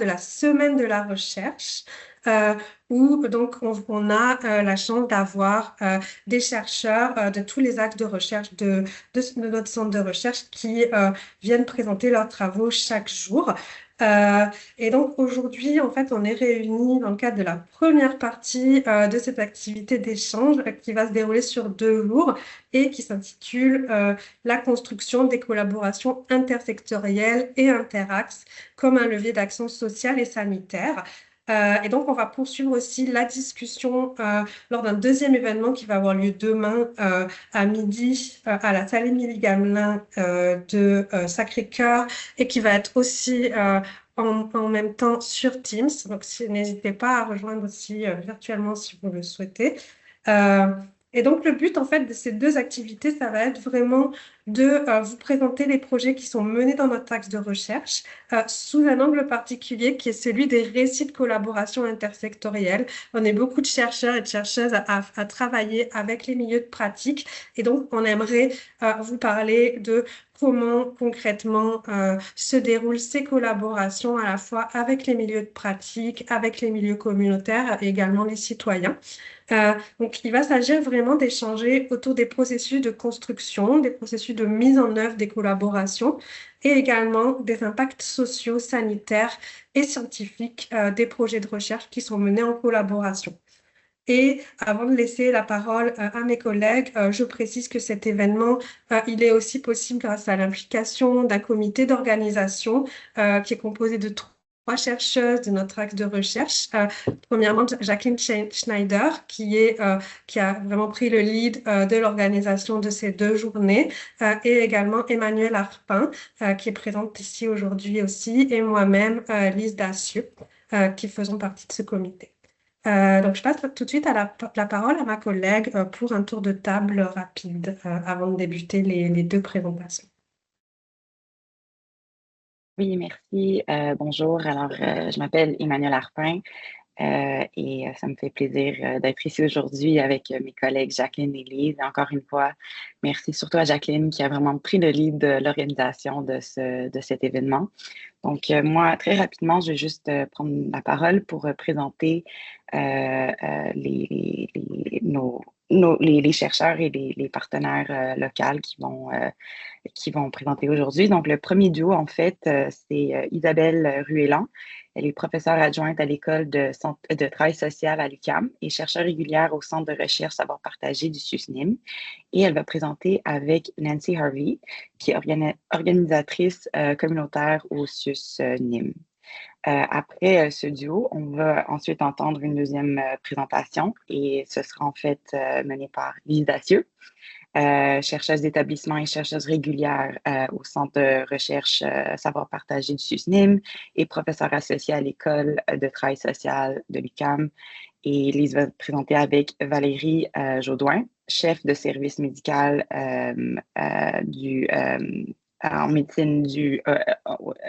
de la semaine de la recherche, où donc on a la chance d'avoir des chercheurs de tous les axes de recherche de notre centre de recherche qui viennent présenter leurs travaux chaque jour. Euh, et donc aujourd'hui, en fait, on est réunis dans le cadre de la première partie de cette activité d'échange qui va se dérouler sur 2 jours et qui s'intitule La construction des collaborations intersectorielles et interaxes comme un levier d'action sociale et sanitaire. Et donc, on va poursuivre aussi la discussion lors d'un deuxième événement qui va avoir lieu demain à midi à la salle Émilie Gamelin de Sacré-Cœur et qui va être aussi en même temps sur Teams. Donc, n'hésitez pas à rejoindre aussi virtuellement si vous le souhaitez. Euh, et donc, le but, en fait, de ces 2 activités, ça va être vraiment de vous présenter les projets qui sont menés dans notre axe de recherche sous un angle particulier qui est celui des récits de collaboration intersectorielle. On est beaucoup de chercheurs et de chercheuses à travailler avec les milieux de pratique. Et donc, on aimerait vous parler de comment concrètement se déroulent ces collaborations à la fois avec les milieux de pratique, avec les milieux communautaires et également les citoyens. Donc, il va s'agir vraiment d'échanger autour des processus de construction, des processus de mise en œuvre des collaborations et également des impacts sociaux, sanitaires et scientifiques des projets de recherche qui sont menés en collaboration. Et avant de laisser la parole à mes collègues, je précise que cet événement, il est aussi possible grâce à l'implication d'un comité d'organisation qui est composé de 3 chercheuses de notre axe de recherche. Premièrement, Jacqueline Schneider, qui a vraiment pris le lead de l'organisation de ces 2 journées, et également Emmanuelle Arpin, qui est présente ici aujourd'hui aussi, et moi-même, Lise Dacieux, qui faisons partie de ce comité. Donc, je passe tout de suite la parole à ma collègue pour un tour de table rapide avant de débuter les 2 présentations. Oui, merci. Bonjour. Alors, je m'appelle Emmanuelle Arpin et ça me fait plaisir d'être ici aujourd'hui avec mes collègues Jacqueline et Lise. Et encore une fois, merci surtout à Jacqueline qui a vraiment pris le lead de l'organisation de cet événement. Donc, moi, très rapidement, je vais juste prendre la parole pour présenter les chercheurs et les partenaires locaux qui vont présenter aujourd'hui. Donc, le premier duo, en fait, c'est Isabelle Ruellan. Elle est professeure adjointe à l'école de travail social à l'UQAM et chercheure régulière au Centre de recherche savoir partager du SUSNIM. Et elle va présenter avec Nancy Harvey, qui est organisatrice communautaire au SUSNIM. Après ce duo, on va ensuite entendre une deuxième présentation et ce sera en fait mené par Lise Dacieux, chercheuse d'établissement et chercheuse régulière au Centre de recherche savoir partager du SUSNIM et professeure associée à l'École de travail social de l'UQAM. Et Lise va présenter avec Valérie Jaudoin, chef de service médical en médecine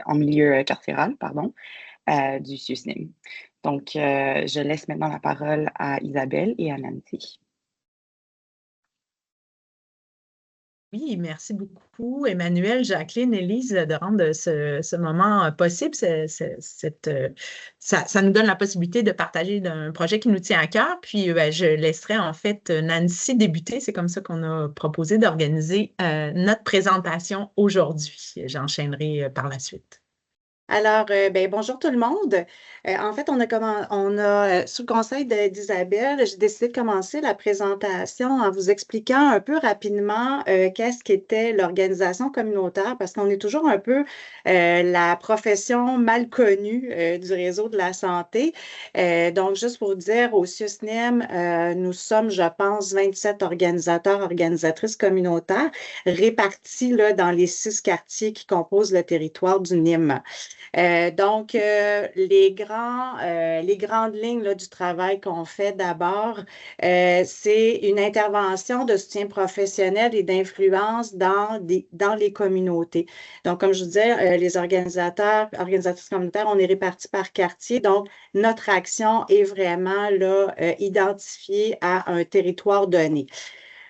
en milieu carcéral, pardon, du SUSNIM. Donc, je laisse maintenant la parole à Isabelle et à Nancy. Oui, merci beaucoup, Emmanuel, Jacqueline, Élise, de rendre ce moment possible. Ça nous donne la possibilité de partager d'un projet qui nous tient à cœur. Puis, je laisserai en fait Nancy débuter. C'est comme ça qu'on a proposé d'organiser notre présentation aujourd'hui. J'enchaînerai par la suite. Alors, bonjour tout le monde. En fait, sous le conseil d'Isabelle, j'ai décidé de commencer la présentation en vous expliquant un peu rapidement qu'est-ce qu'était l'organisation communautaire, parce qu'on est toujours un peu la profession mal connue du réseau de la santé. Donc, juste pour vous dire, au SUSNIM, nous sommes, je pense, 27 organisateurs, organisatrices communautaires répartis là, dans les 6 quartiers qui composent le territoire du NIM. Donc, les grandes lignes là, du travail qu'on fait d'abord, c'est une intervention de soutien professionnel et d'influence dans les communautés. Donc, comme je vous disais, les organisatrices communautaires, on est répartis par quartier. Donc, notre action est vraiment là, identifiée à un territoire donné.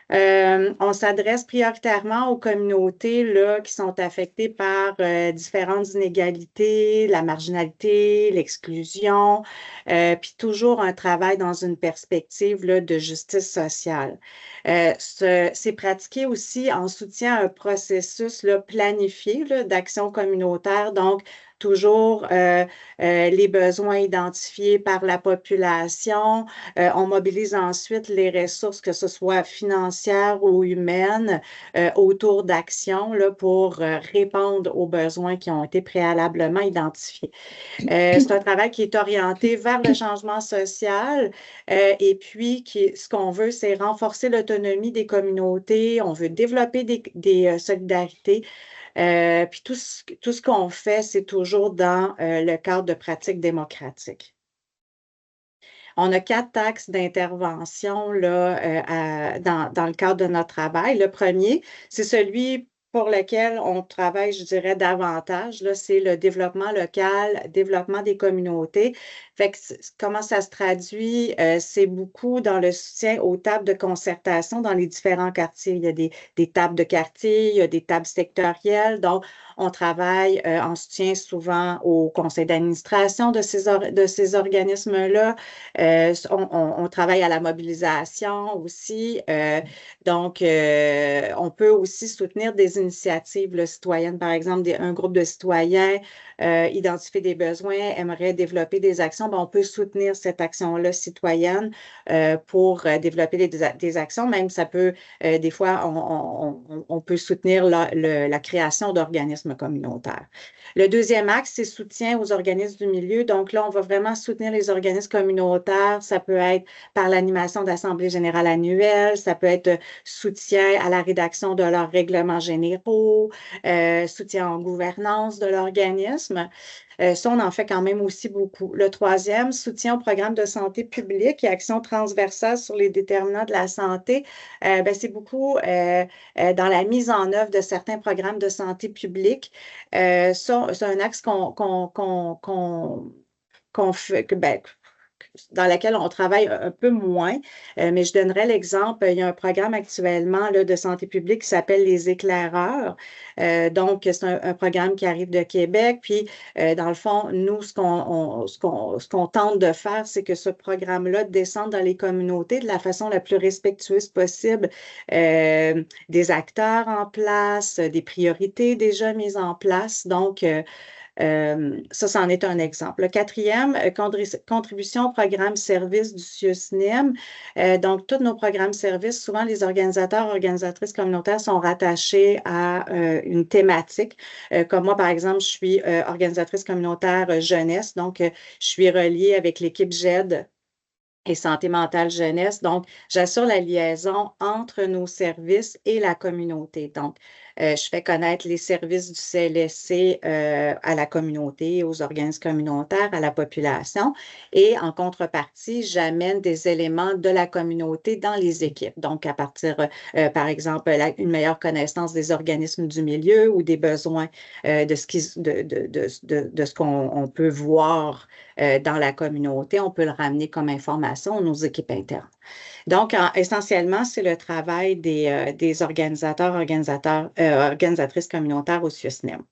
On s'adresse prioritairement aux communautés là, qui sont affectées par différentes inégalités, la marginalité, l'exclusion, puis toujours un travail dans une perspective là, de justice sociale. C'est pratiqué aussi en soutien à un processus là, planifié là, d'action communautaire, donc toujours les besoins identifiés par la population. On mobilise ensuite les ressources, que ce soit financières ou humaines, autour d'actions là, pour répondre aux besoins qui ont été préalablement identifiés. C'est un travail qui est orienté vers le changement social et puis ce qu'on veut, c'est renforcer l'autonomie des communautés. On veut développer des solidarités. Puis tout ce qu'on fait, c'est toujours dans le cadre de pratiques démocratiques. On a 4 axes d'intervention là, dans le cadre de notre travail. Le premier, c'est celui pour lequel on travaille, je dirais, davantage, là, c'est le développement local, développement des communautés. Fait que comment ça se traduit? C'est beaucoup dans le soutien aux tables de concertation dans les différents quartiers. Il y a des tables de quartier, il y a des tables sectorielles. Donc, on travaille en soutien souvent au conseil d'administration de ces organismes-là. On travaille à la mobilisation aussi. Donc, on peut aussi soutenir des initiatives là, citoyennes. Par exemple, un groupe de citoyens identifie des besoins, aimerait développer des actions. Ben, on peut soutenir cette action-là citoyenne pour développer des actions. Même ça peut, des fois, on peut soutenir la création d'organismes communautaires. Le deuxième axe, c'est soutien aux organismes du milieu. Donc là, on va vraiment soutenir les organismes communautaires. Ça peut être par l'animation d'assemblées générales annuelles, ça peut être soutien à la rédaction de leurs règlements généraux, soutien en gouvernance de l'organisme. Ça, on en fait quand même aussi beaucoup. Le troisième, soutien au programme de santé publique et action transversale sur les déterminants de la santé. C'est beaucoup dans la mise en œuvre de certains programmes de santé publique. Ça, c'est un axe qu'on fait, dans laquelle on travaille un peu moins. Mais je donnerai l'exemple, il y a un programme actuellement là, de santé publique qui s'appelle les éclaireurs. Donc, c'est un programme qui arrive de Québec. Puis, dans le fond, nous, ce qu'on tente de faire, c'est que ce programme-là descende dans les communautés de la façon la plus respectueuse possible, des acteurs en place, des priorités déjà mises en place. Donc, ça, c'en est un exemple. Le quatrième, contribution au programme service du CIUSNIM. Donc, tous nos programmes services, souvent les organisateurs, organisatrices communautaires sont rattachés à une thématique. Comme moi, par exemple, je suis organisatrice communautaire jeunesse, donc je suis reliée avec l'équipe GED et santé mentale jeunesse. Donc, j'assure la liaison entre nos services et la communauté. Donc, je fais connaître les services du CLSC à la communauté, aux organismes communautaires, à la population. Et en contrepartie, j'amène des éléments de la communauté dans les équipes. Donc, à partir, par exemple, une meilleure connaissance des organismes du milieu ou des besoins de ce qu'on peut voir dans la communauté, on peut le ramener comme information à nos équipes internes. Donc, essentiellement, c'est le travail des organisatrices communautaires au CIUSNIM.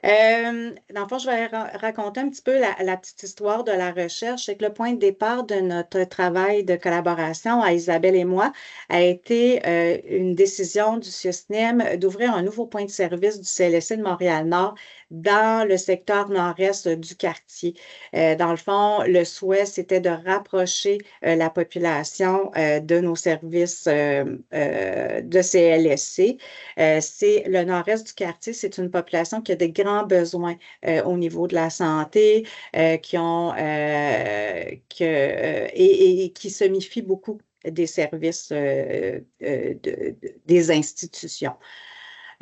Dans le fond, je vais raconter un petit peu la petite histoire de la recherche. C'est que le point de départ de notre travail de collaboration à Isabelle et moi a été une décision du CIUSNIM d'ouvrir un nouveau point de service du CLSC de Montréal-Nord dans le secteur nord-est du quartier. Dans le fond, le souhait, c'était de rapprocher la population de nos services de CLSC. C'est le nord-est du quartier, c'est une population qui a des grands besoins au niveau de la santé, et qui se méfient beaucoup des services des institutions.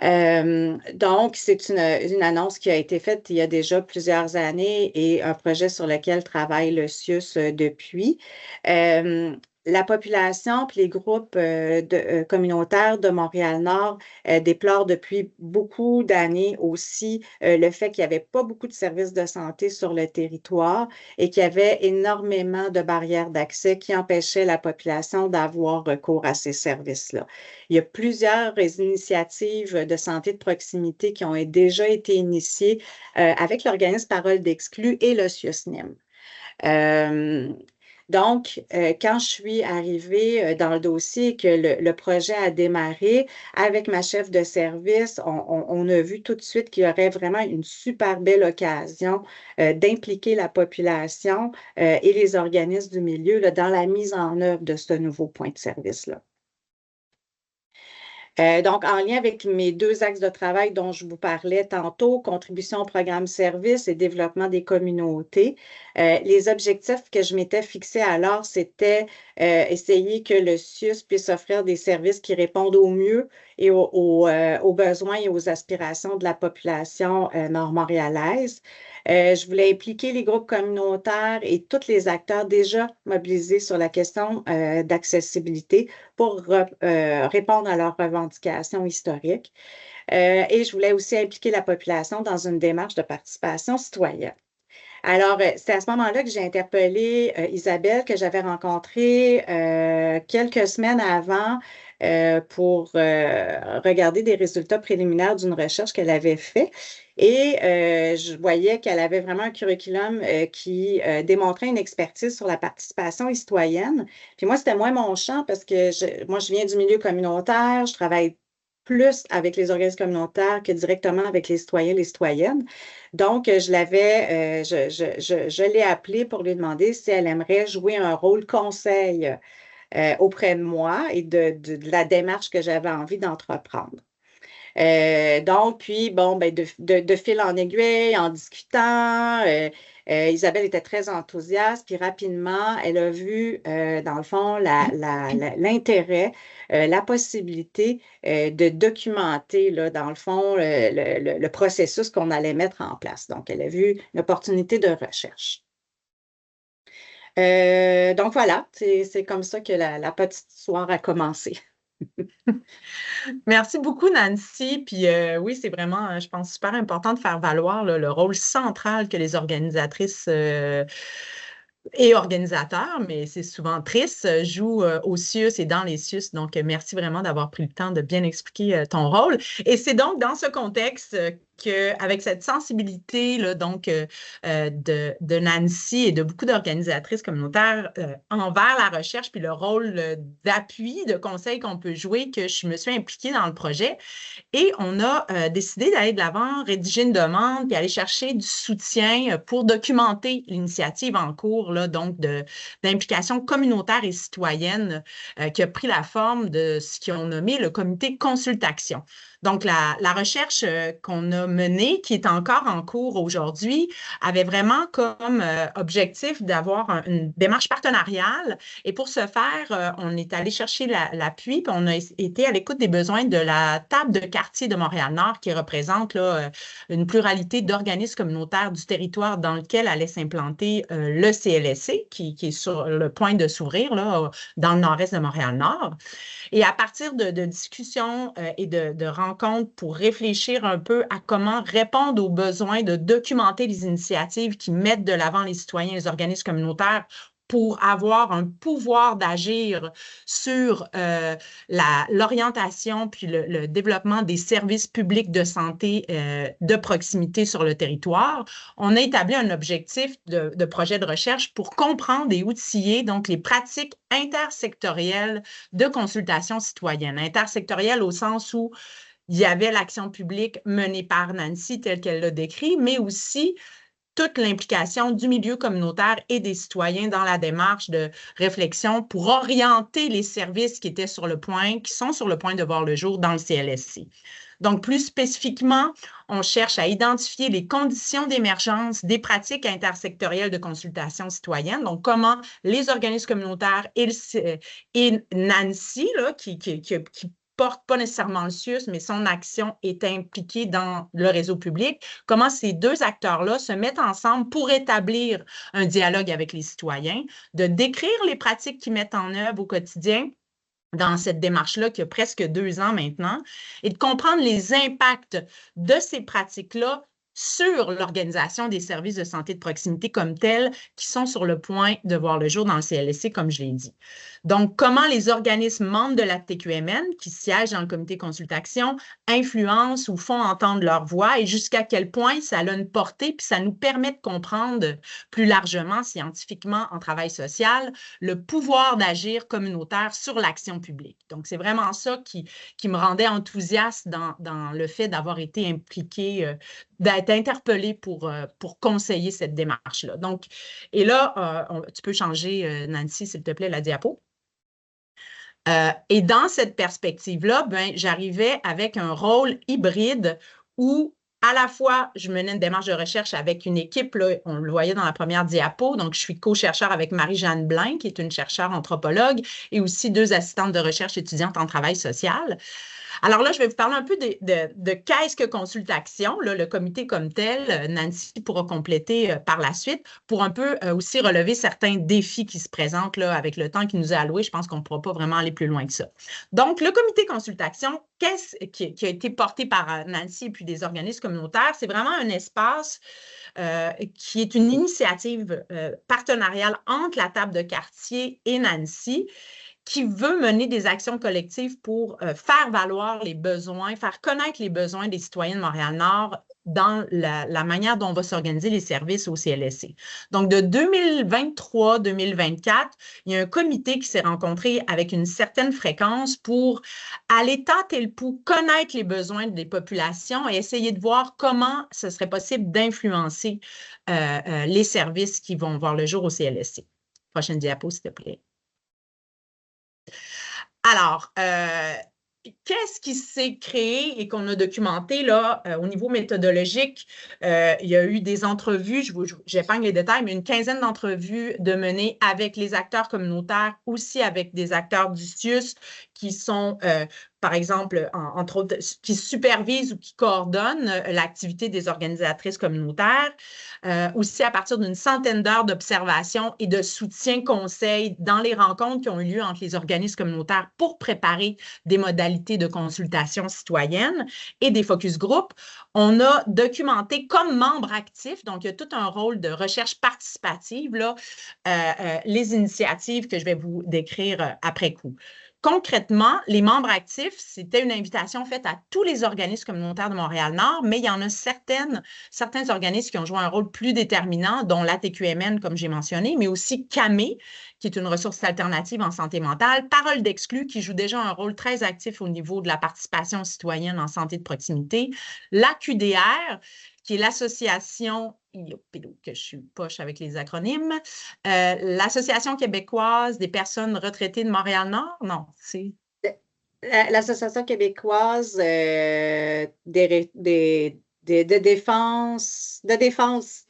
Donc, c'est une annonce qui a été faite il y a déjà plusieurs années et un projet sur lequel travaille le CIUS depuis. La population puis les groupes communautaires de Montréal-Nord déplorent depuis beaucoup d'années aussi le fait qu'il n'y avait pas beaucoup de services de santé sur le territoire et qu'il y avait énormément de barrières d'accès qui empêchaient la population d'avoir recours à ces services-là. Il y a plusieurs initiatives de santé de proximité qui ont déjà été initiées avec l'organisme Parole d'Exclus et le CIUSNIM. Donc, quand je suis arrivée dans le dossier et que le projet a démarré, avec ma chef de service, on a vu tout de suite qu'il y aurait vraiment une super belle occasion d'impliquer la population et les organismes du milieu là, dans la mise en œuvre de ce nouveau point de service-là. Donc, en lien avec mes 2 axes de travail dont je vous parlais tantôt, contribution au programme service et développement des communautés, les objectifs que je m'étais fixés alors, c'était essayer que le CIUS puisse offrir des services qui répondent au mieux et aux besoins et aux aspirations de la population nord-montréalaise. Je voulais impliquer les groupes communautaires et tous les acteurs déjà mobilisés sur la question d'accessibilité pour répondre à leurs revendications historiques. Et je voulais aussi impliquer la population dans une démarche de participation citoyenne. Alors, c'est à ce moment-là que j'ai interpellé Isabelle, que j'avais rencontrée quelques semaines avant pour regarder des résultats préliminaires d'une recherche qu'elle avait fait. Et je voyais qu'elle avait vraiment un curriculum qui démontrait une expertise sur la participation citoyenne. Puis moi, c'était moins mon champ parce que moi, je viens du milieu communautaire, je travaille plus avec les organismes communautaires que directement avec les citoyens et les citoyennes. Donc, je l'ai appelée pour lui demander si elle aimerait jouer un rôle conseil auprès de moi et de la démarche que j'avais envie d'entreprendre. Donc, puis, bon, ben, de fil en aiguille, en discutant, Isabelle était très enthousiaste, puis rapidement, elle a vu, dans le fond, l'intérêt, la possibilité de documenter, là, dans le fond, le processus qu'on allait mettre en place. Donc, elle a vu une opportunité de recherche. Donc, voilà, c'est comme ça que la petite histoire a commencé. Merci beaucoup, Nancy. Puis oui, c'est vraiment, je pense, super important de faire valoir là, le rôle central que les organisatrices et organisateurs, mais c'est souvent triste, jouent au CIUS et dans les CIUS. Donc, merci vraiment d'avoir pris le temps de bien expliquer ton rôle. Et c'est donc dans ce contexte qu'avec cette sensibilité là, donc, de Nancy et de beaucoup d'organisatrices communautaires envers la recherche puis le rôle d'appui, de conseil qu'on peut jouer, que je me suis impliquée dans le projet. Et on a décidé d'aller de l'avant, rédiger une demande puis aller chercher du soutien pour documenter l'initiative en cours, là, donc d'implication communautaire et citoyenne qui a pris la forme de ce qu'ils ont nommé le comité consultation. Donc, la recherche qu'on a menée, qui est encore en cours aujourd'hui, avait vraiment comme objectif d'avoir une démarche partenariale. Et pour ce faire, on est allé chercher l'appui, puis on a été à l'écoute des besoins de la table de quartier de Montréal-Nord, qui représente là, une pluralité d'organismes communautaires du territoire dans lequel allait s'implanter le CLSC, qui est sur le point de s'ouvrir là, dans le nord-est de Montréal-Nord. Et à partir de discussions et de rencontres pour réfléchir un peu à comment répondre aux besoins de documenter les initiatives qui mettent de l'avant les citoyens et les organismes communautaires pour avoir un pouvoir d'agir sur l'orientation puis le développement des services publics de santé de proximité sur le territoire, on a établi un objectif de projet de recherche pour comprendre et outiller donc les pratiques intersectorielles de consultation citoyenne. Intersectorielle au sens où il y avait l'action publique menée par Nancy telle qu'elle l'a décrit, mais aussi toute l'implication du milieu communautaire et des citoyens dans la démarche de réflexion pour orienter les services qui sont sur le point de voir le jour dans le CLSC. Donc, plus spécifiquement, on cherche à identifier les conditions d'émergence des pratiques intersectorielles de consultation citoyenne. Donc, comment les organismes communautaires et Nancy, là, qui porte pas nécessairement le CIUS, mais son action est impliquée dans le réseau public, comment ces deux acteurs-là se mettent ensemble pour établir un dialogue avec les citoyens, de décrire les pratiques qu'ils mettent en œuvre au quotidien dans cette démarche-là qui a presque 2 ans maintenant, et de comprendre les impacts de ces pratiques-là sur l'organisation des services de santé de proximité comme tels qui sont sur le point de voir le jour dans le CLSC, comme je l'ai dit. Donc, comment les organismes membres de la TQMN qui siègent dans le comité consultation influencent ou font entendre leur voix et jusqu'à quel point ça a une portée, puis ça nous permet de comprendre plus largement, scientifiquement, en travail social, le pouvoir d'agir communautaire sur l'action publique. Donc, c'est vraiment ça qui me rendait enthousiaste dans le fait d'avoir été impliqué, d'être interpellé pour conseiller cette démarche-là. Donc, et là, tu peux changer, Nancy, s'il te plaît, la diapo. Et dans cette perspective-là, ben, j'arrivais avec un rôle hybride où à la fois, je menais une démarche de recherche avec une équipe, là, on le voyait dans la première diapo, donc je suis co-chercheur avec Marie-Jeanne Blain, qui est une chercheure anthropologue, et aussi 2 assistantes de recherche étudiantes en travail social. Alors là, je vais vous parler un peu de qu'est-ce que Consultaction, là, le comité comme tel. Nancy pourra compléter par la suite pour un peu aussi relever certains défis qui se présentent là, avec le temps qui nous est alloué. Je pense qu'on ne pourra pas vraiment aller plus loin que ça. Donc, le comité Consultaction, qui a été porté par Nancy et puis des organismes communautaires, c'est vraiment un espace qui est une initiative partenariale entre la table de quartier et Nancy, qui veut mener des actions collectives pour faire valoir les besoins, faire connaître les besoins des citoyens de Montréal-Nord dans la manière dont on va s'organiser les services au CLSC. Donc, de 2023-2024, il y a un comité qui s'est rencontré avec une certaine fréquence pour aller tâter le pouls, connaître les besoins des populations et essayer de voir comment ce serait possible d'influencer les services qui vont voir le jour au CLSC. Prochaine diapo, s'il te plaît. Alors, qu'est-ce qui s'est créé et qu'on a documenté là au niveau méthodologique? Il y a eu des entrevues, j'épargne les détails, mais une quinzaine d'entrevues de menées avec les acteurs communautaires, aussi avec des acteurs du CIUS qui sont, par exemple, entre autres, qui supervisent ou qui coordonnent l'activité des organisatrices communautaires, aussi à partir d'une centaine d'heures d'observation et de soutien conseil dans les rencontres qui ont eu lieu entre les organismes communautaires pour préparer des modalités de consultation citoyenne et des focus group. On a documenté comme membre actif, donc il y a tout un rôle de recherche participative, là, les initiatives que je vais vous décrire après coup. Concrètement, les membres actifs, c'était une invitation faite à tous les organismes communautaires de Montréal-Nord, mais il y en a certains organismes qui ont joué un rôle plus déterminant, dont l'ATQMN, comme j'ai mentionné, mais aussi CAME, qui est une ressource alternative en santé mentale, Parole d'exclus, qui joue déjà un rôle très actif au niveau de la participation citoyenne en santé de proximité, l'AQDR, qui est l'association, que je suis poche avec les acronymes, l'Association québécoise des personnes retraitées de Montréal-Nord, non, c'est... L'Association québécoise de défense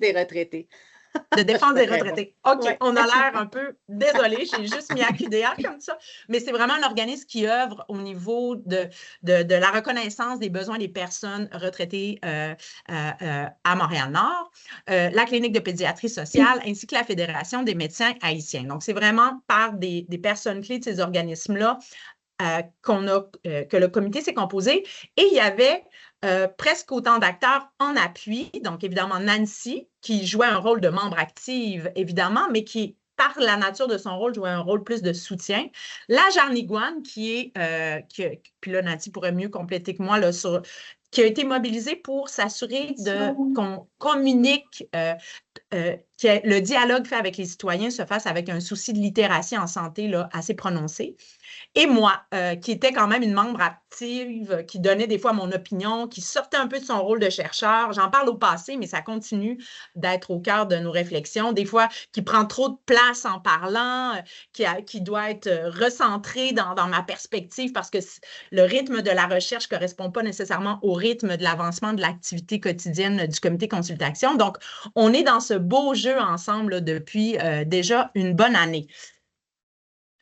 des retraités. De défense des retraités. OK, ouais. On a l'air un peu désolé, j'ai juste mis AQDR comme ça, mais c'est vraiment un organisme qui œuvre au niveau de la reconnaissance des besoins des personnes retraitées à Montréal-Nord, la clinique de pédiatrie sociale ainsi que la Fédération des médecins haïtiens. Donc, c'est vraiment par des personnes clés de ces organismes-là que le comité s'est composé et il y avait presque autant d'acteurs en appui. Donc, évidemment, Nancy, qui jouait un rôle de membre active, évidemment, mais qui, par la nature de son rôle, jouait un rôle plus de soutien. La Jarniguane, puis là, Nancy pourrait mieux compléter que moi, là, qui a été mobilisée pour s'assurer qu'on communique, que le dialogue fait avec les citoyens se fasse avec un souci de littératie en santé là, assez prononcé. Et moi, qui était quand même une membre active, qui donnait des fois mon opinion, qui sortait un peu de son rôle de chercheur. J'en parle au passé, mais ça continue d'être au cœur de nos réflexions. Des fois, qui prend trop de place en parlant, qui doit être recentré dans ma perspective parce que le rythme de la recherche ne correspond pas nécessairement au rythme de l'avancement de l'activité quotidienne du comité consultation. Donc, on est dans ce beau jeu ensemble là, depuis déjà une bonne année.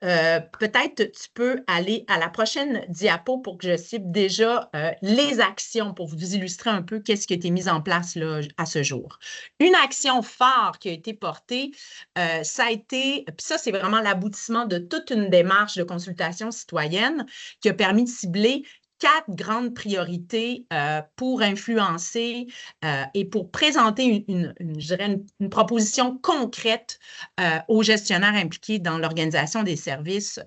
peut-être tu peux aller à la prochaine diapo pour que je cible déjà les actions pour vous illustrer un peu qu'est-ce qui a été mis en place là, à ce jour. Une action phare qui a été portée, ça a été, puis ça c'est vraiment l'aboutissement de toute une démarche de consultation citoyenne qui a permis de cibler 4 grandes priorités pour influencer et pour présenter je dirais une proposition concrète aux gestionnaires impliqués dans l'organisation des services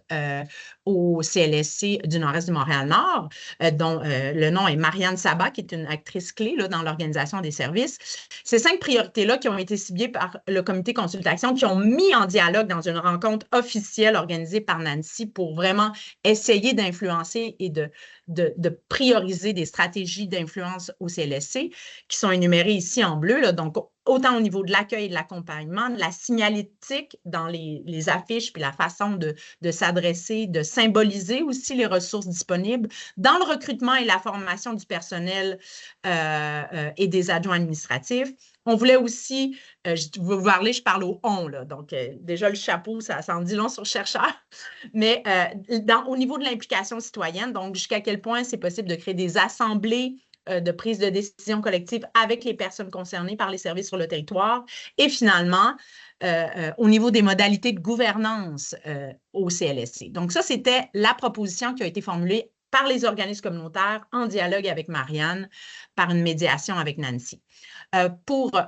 au CLSC du Nord-Est du Montréal-Nord, dont le nom est Marianne Sabat, qui est une actrice clé là, dans l'organisation des services. Ces 5 priorités-là qui ont été ciblées par le comité consultation, qui ont mis en dialogue dans une rencontre officielle organisée par Nancy pour vraiment essayer d'influencer et de prioriser des stratégies d'influence au CLSC qui sont énumérées ici en bleu. Là, donc, autant au niveau de l'accueil et de l'accompagnement, de la signalétique dans les affiches, puis la façon de s'adresser, de symboliser aussi les ressources disponibles, dans le recrutement et la formation du personnel et des adjoints administratifs. On voulait aussi, je parle au « on », là, donc déjà le chapeau, ça en dit long sur le chercheur, mais au niveau de l'implication citoyenne, donc jusqu'à quel point c'est possible de créer des assemblées de prise de décision collective avec les personnes concernées par les services sur le territoire et finalement, au niveau des modalités de gouvernance au CLSC. Donc ça, c'était la proposition qui a été formulée par les organismes communautaires en dialogue avec Marianne, par une médiation avec Nancy.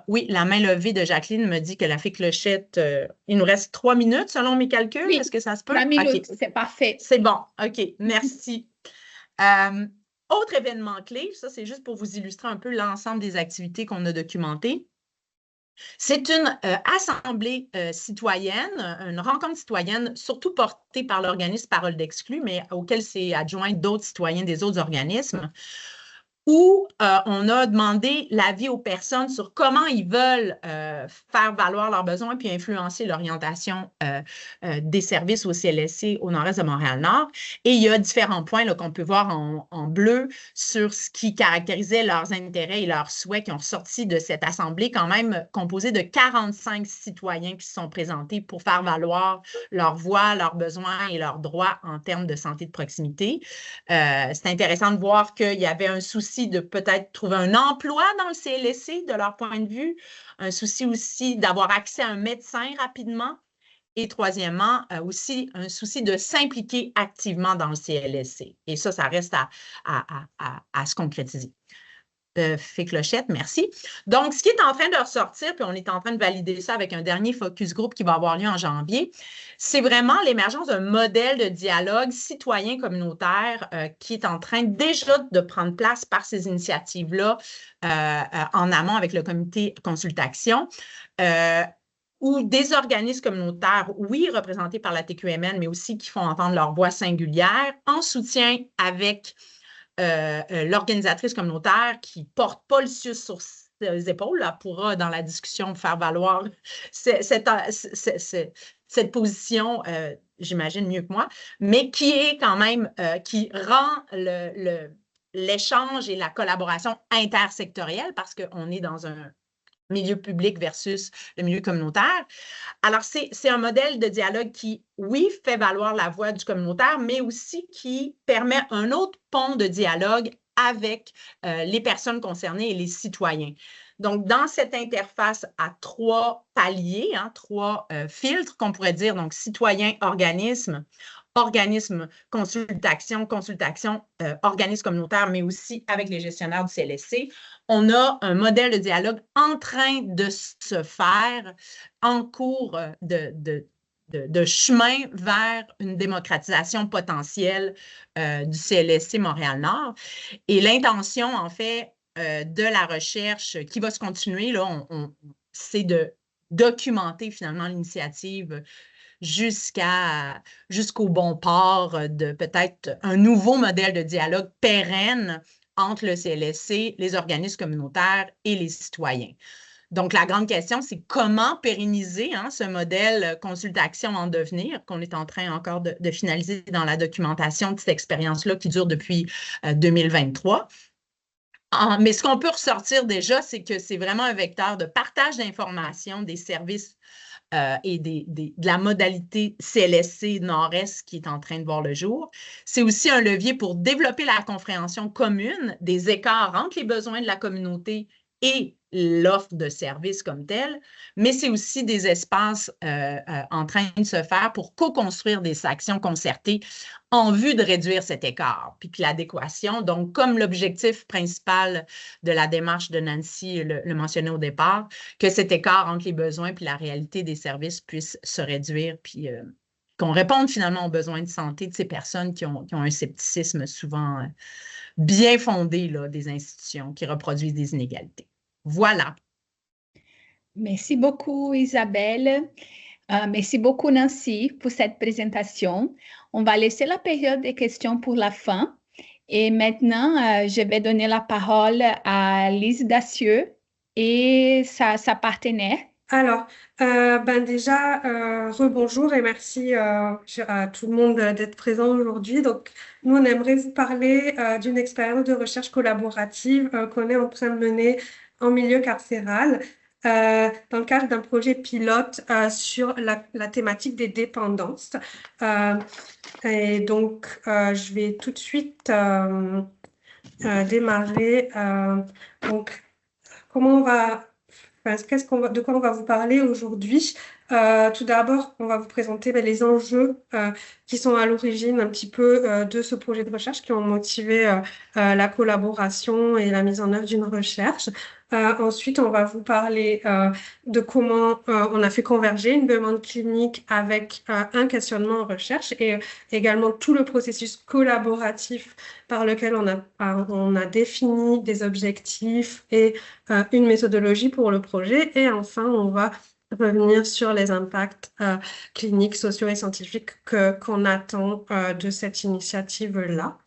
Oui, la main levée de Jacqueline me dit que la fée Clochette, il nous reste 3 minutes selon mes calculs. Oui, est-ce que ça se peut? 3 minutes, okay. C'est parfait. C'est bon, OK, merci. Autre événement clé, ça c'est juste pour vous illustrer un peu l'ensemble des activités qu'on a documentées. C'est une assemblée citoyenne, une rencontre citoyenne, surtout portée par l'organisme Parole d'Exclus, mais auquel s'est adjoint d'autres citoyens des autres organismes, où on a demandé l'avis aux personnes sur comment ils veulent faire valoir leurs besoins puis influencer l'orientation des services au CLSC au nord-est de Montréal-Nord. Et il y a différents points qu'on peut voir en bleu sur ce qui caractérisait leurs intérêts et leurs souhaits qui ont ressorti de cette assemblée, quand même composée de 45 citoyens qui se sont présentés pour faire valoir leurs voix, leurs besoins et leurs droits en termes de santé de proximité. C'est intéressant de voir qu'il y avait un souci de peut-être trouver un emploi dans le CLSC de leur point de vue, un souci aussi d'avoir accès à un médecin rapidement et troisièmement, aussi un souci de s'impliquer activement dans le CLSC. Et ça reste à se concrétiser. Fée Clochette, merci. Donc, ce qui est en train de ressortir, puis on est en train de valider ça avec un dernier focus group qui va avoir lieu en janvier, c'est vraiment l'émergence d'un modèle de dialogue citoyen communautaire qui est en train déjà de prendre place par ces initiatives-là en amont avec le comité consultation. Où des organismes communautaires, oui, représentés par la TQMN, mais aussi qui font entendre leur voix singulière, en soutien avec l'organisatrice communautaire qui ne porte pas le CIUS sur ses épaules, là, pourra, dans la discussion, faire valoir cette position, j'imagine mieux que moi, mais qui est quand même, qui rend l'échange et la collaboration intersectorielle parce qu'on est dans un milieu public versus le milieu communautaire. Alors, c'est un modèle de dialogue qui, oui, fait valoir la voix du communautaire, mais aussi qui permet un autre pont de dialogue avec les personnes concernées et les citoyens. Donc, dans cette interface à 3 paliers, 3 filtres qu'on pourrait dire, donc citoyen, organisme, consultation, organisme communautaire, mais aussi avec les gestionnaires du CLSC, on a un modèle de dialogue en train de se faire en cours de chemin vers une démocratisation potentielle du CLSC Montréal-Nord. Et l'intention, en fait, de la recherche qui va se continuer, là, c'est de documenter finalement l'initiative jusqu'au bon port de peut-être un nouveau modèle de dialogue pérenne entre le CLSC, les organismes communautaires et les citoyens. Donc, la grande question, c'est comment pérenniser ce modèle consultation en devenir qu'on est en train encore de finaliser dans la documentation de cette expérience-là qui dure depuis 2023. Mais ce qu'on peut ressortir déjà, c'est que c'est vraiment un vecteur de partage d'informations des services et de la modalité CLSC Nord-Est qui est en train de voir le jour. C'est aussi un levier pour développer la compréhension commune des écarts entre les besoins de la communauté et l'offre de services comme telle, mais c'est aussi des espaces en train de se faire pour co-construire des actions concertées en vue de réduire cet écart. Puis l'adéquation, donc comme l'objectif principal de la démarche de Nancy le mentionnait au départ, que cet écart entre les besoins puis la réalité des services puisse se réduire, puis qu'on réponde finalement aux besoins de santé de ces personnes qui ont un scepticisme souvent bien fondé là, des institutions qui reproduisent des inégalités. Voilà. Merci beaucoup, Isabelle. Merci beaucoup, Nancy, pour cette présentation. On va laisser la période des questions pour la fin. Et maintenant, je vais donner la parole à Lise Dacieux et sa partenaire. Alors, déjà, rebonjour et merci à tout le monde d'être présent aujourd'hui. Donc, nous, on aimerait vous parler d'une expérience de recherche collaborative qu'on est en train de mener en milieu carcéral dans le cadre d'un projet pilote sur la thématique des dépendances. Et donc, je vais tout de suite démarrer. Donc, comment on va... de quoi on va vous parler aujourd'hui? Tout d'abord, on va vous présenter les enjeux qui sont à l'origine un petit peu de ce projet de recherche qui ont motivé la collaboration et la mise en œuvre d'une recherche. Ensuite, on va vous parler de comment on a fait converger une demande clinique avec un questionnement en recherche et également tout le processus collaboratif par lequel on a défini des objectifs et une méthodologie pour le projet. Et enfin, on va revenir sur les impacts cliniques, sociaux et scientifiques qu'on attend de cette initiative-là.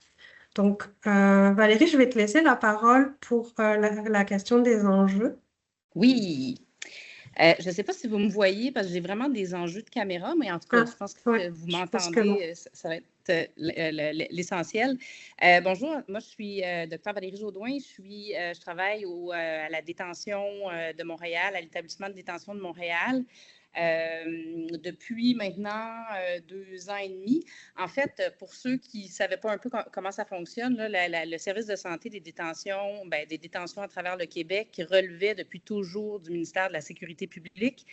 Donc, Valérie, je vais te laisser la parole pour la question des enjeux. Oui. Je ne sais pas si vous me voyez parce que j'ai vraiment des enjeux de caméra, mais en tout cas, je pense que vous m'entendez. Ça va être l'essentiel. Bonjour, moi je suis Dr Valérie Jaudoin. Je travaille à la détention de Montréal, à l'établissement de détention de Montréal. Depuis maintenant 2 ans et demi. En fait, pour ceux qui ne savaient pas un peu comment ça fonctionne, là, le service de santé des détentions à travers le Québec relevait depuis toujours du ministère de la Sécurité publique.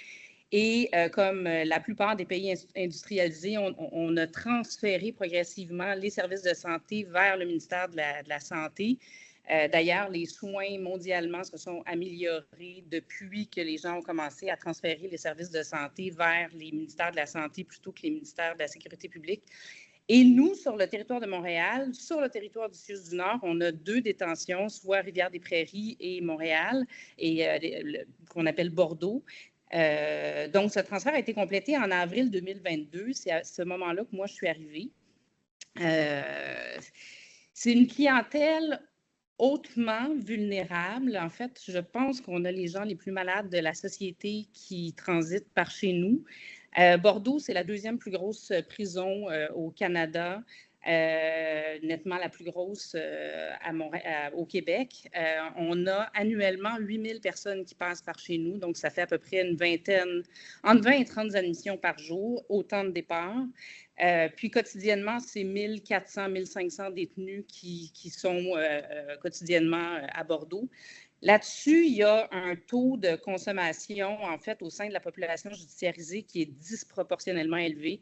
Et comme la plupart des pays industrialisés, on a transféré progressivement les services de santé vers le ministère de la Santé. D'ailleurs, les soins mondialement se sont améliorés depuis que les gens ont commencé à transférer les services de santé vers les ministères de la Santé plutôt que les ministères de la Sécurité publique. Et nous, sur le territoire de Montréal, sur le territoire du CIUS du Nord, on a 2 détentions, soit Rivière-des-Prairies et Montréal, et qu'on appelle Bordeaux. Donc, ce transfert a été complété en avril 2022. C'est à ce moment-là que moi, je suis arrivée. C'est une clientèle hautement vulnérable. En fait, je pense qu'on a les gens les plus malades de la société qui transitent par chez nous. Bordeaux, c'est la 2e plus grosse prison au Canada. Nettement la plus grosse au Québec. On a annuellement 8000 personnes qui passent par chez nous, donc ça fait à peu près entre 20 et 30 admissions par jour, autant de départs. Puis quotidiennement, c'est 1400, 1500 détenus qui sont quotidiennement à Bordeaux. Là-dessus, il y a un taux de consommation, en fait, au sein de la population judiciarisée qui est disproportionnellement élevé,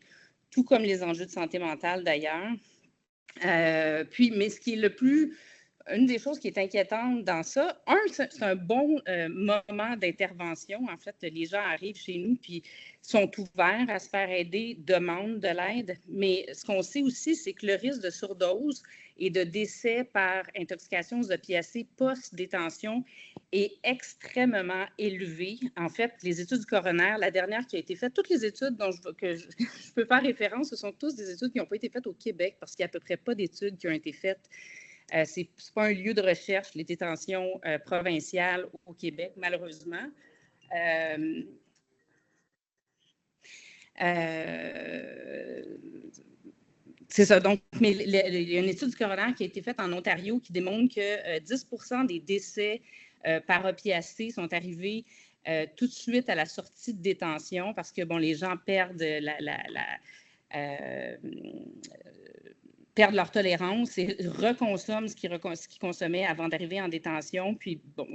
tout comme les enjeux de santé mentale d'ailleurs. Mais ce qui est une des choses qui est inquiétante dans ça, c'est un bon moment d'intervention. En fait, les gens arrivent chez nous puis sont ouverts à se faire aider, demandent de l'aide. Mais ce qu'on sait aussi, c'est que le risque de surdose et de décès par intoxication aux opiacés post-détention est extrêmement élevé. En fait, les études du coroner, la dernière qui a été faite, toutes les études que je peux faire référence, ce sont tous des études qui n'ont pas été faites au Québec parce qu'il n'y a à peu près pas d'études qui ont été faites. Ce n'est pas un lieu de recherche, les détentions provinciales au Québec, malheureusement. C'est ça. Donc, mais il y a une étude du coroner qui a été faite en Ontario qui démontre que 10% des décès par opiacés sont arrivés tout de suite à la sortie de détention parce que, bon, les gens perdent perdent leur tolérance et reconsomment ce qu'ils consommaient avant d'arriver en détention, puis bon,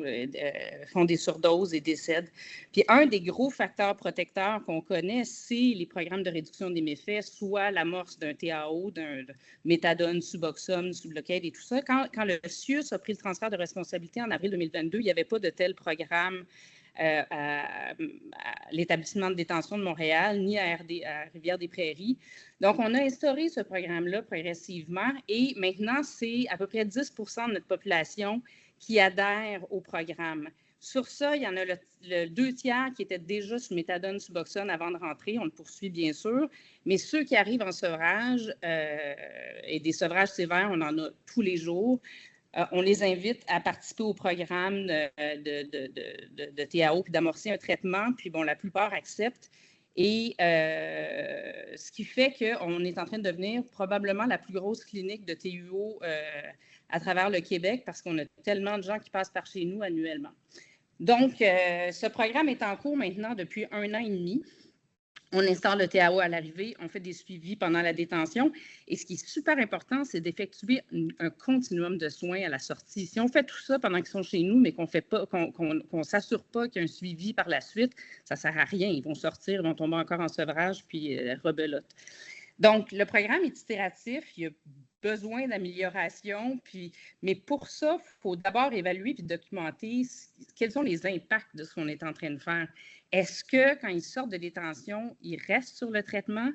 font des surdoses et décèdent. Puis un des gros facteurs protecteurs qu'on connaît, c'est les programmes de réduction des méfaits, soit l'amorce d'un TAO, d'un méthadone, Suboxone, Sublocade et tout ça. Quand le CIUS a pris le transfert de responsabilité en avril 2022, il n'y avait pas de tel programme à l'établissement de détention de Montréal, ni à Rivière-des-Prairies. Donc, on a instauré ce programme-là progressivement et maintenant, c'est à peu près 10 % de notre population qui adhère au programme. Sur ça, il y en a le 2/3 qui étaient déjà sous méthadone, Suboxone avant de rentrer. On le poursuit, bien sûr. Mais ceux qui arrivent en sevrage, et des sevrages sévères, on en a tous les jours, on les invite à participer au programme de TAO puis d'amorcer un traitement. Puis, bon, la plupart acceptent. Et ce qui fait qu'on est en train de devenir probablement la plus grosse clinique de TUO à travers le Québec parce qu'on a tellement de gens qui passent par chez nous annuellement. Donc, ce programme est en cours maintenant depuis 1 an et demi. On installe le TAO à l'arrivée, on fait des suivis pendant la détention. Et ce qui est super important, c'est d'effectuer un continuum de soins à la sortie. Si on fait tout ça pendant qu'ils sont chez nous, mais qu'on ne s'assure pas qu'il y a un suivi par la suite, ça ne sert à rien. Ils vont sortir, ils vont tomber encore en sevrage, puis rebelote. Donc, le programme est itératif, il y a besoin d'amélioration, mais pour ça, il faut d'abord évaluer et documenter quels sont les impacts de ce qu'on est en train de faire. Est-ce que, quand ils sortent de détention, ils restent sur le traitement?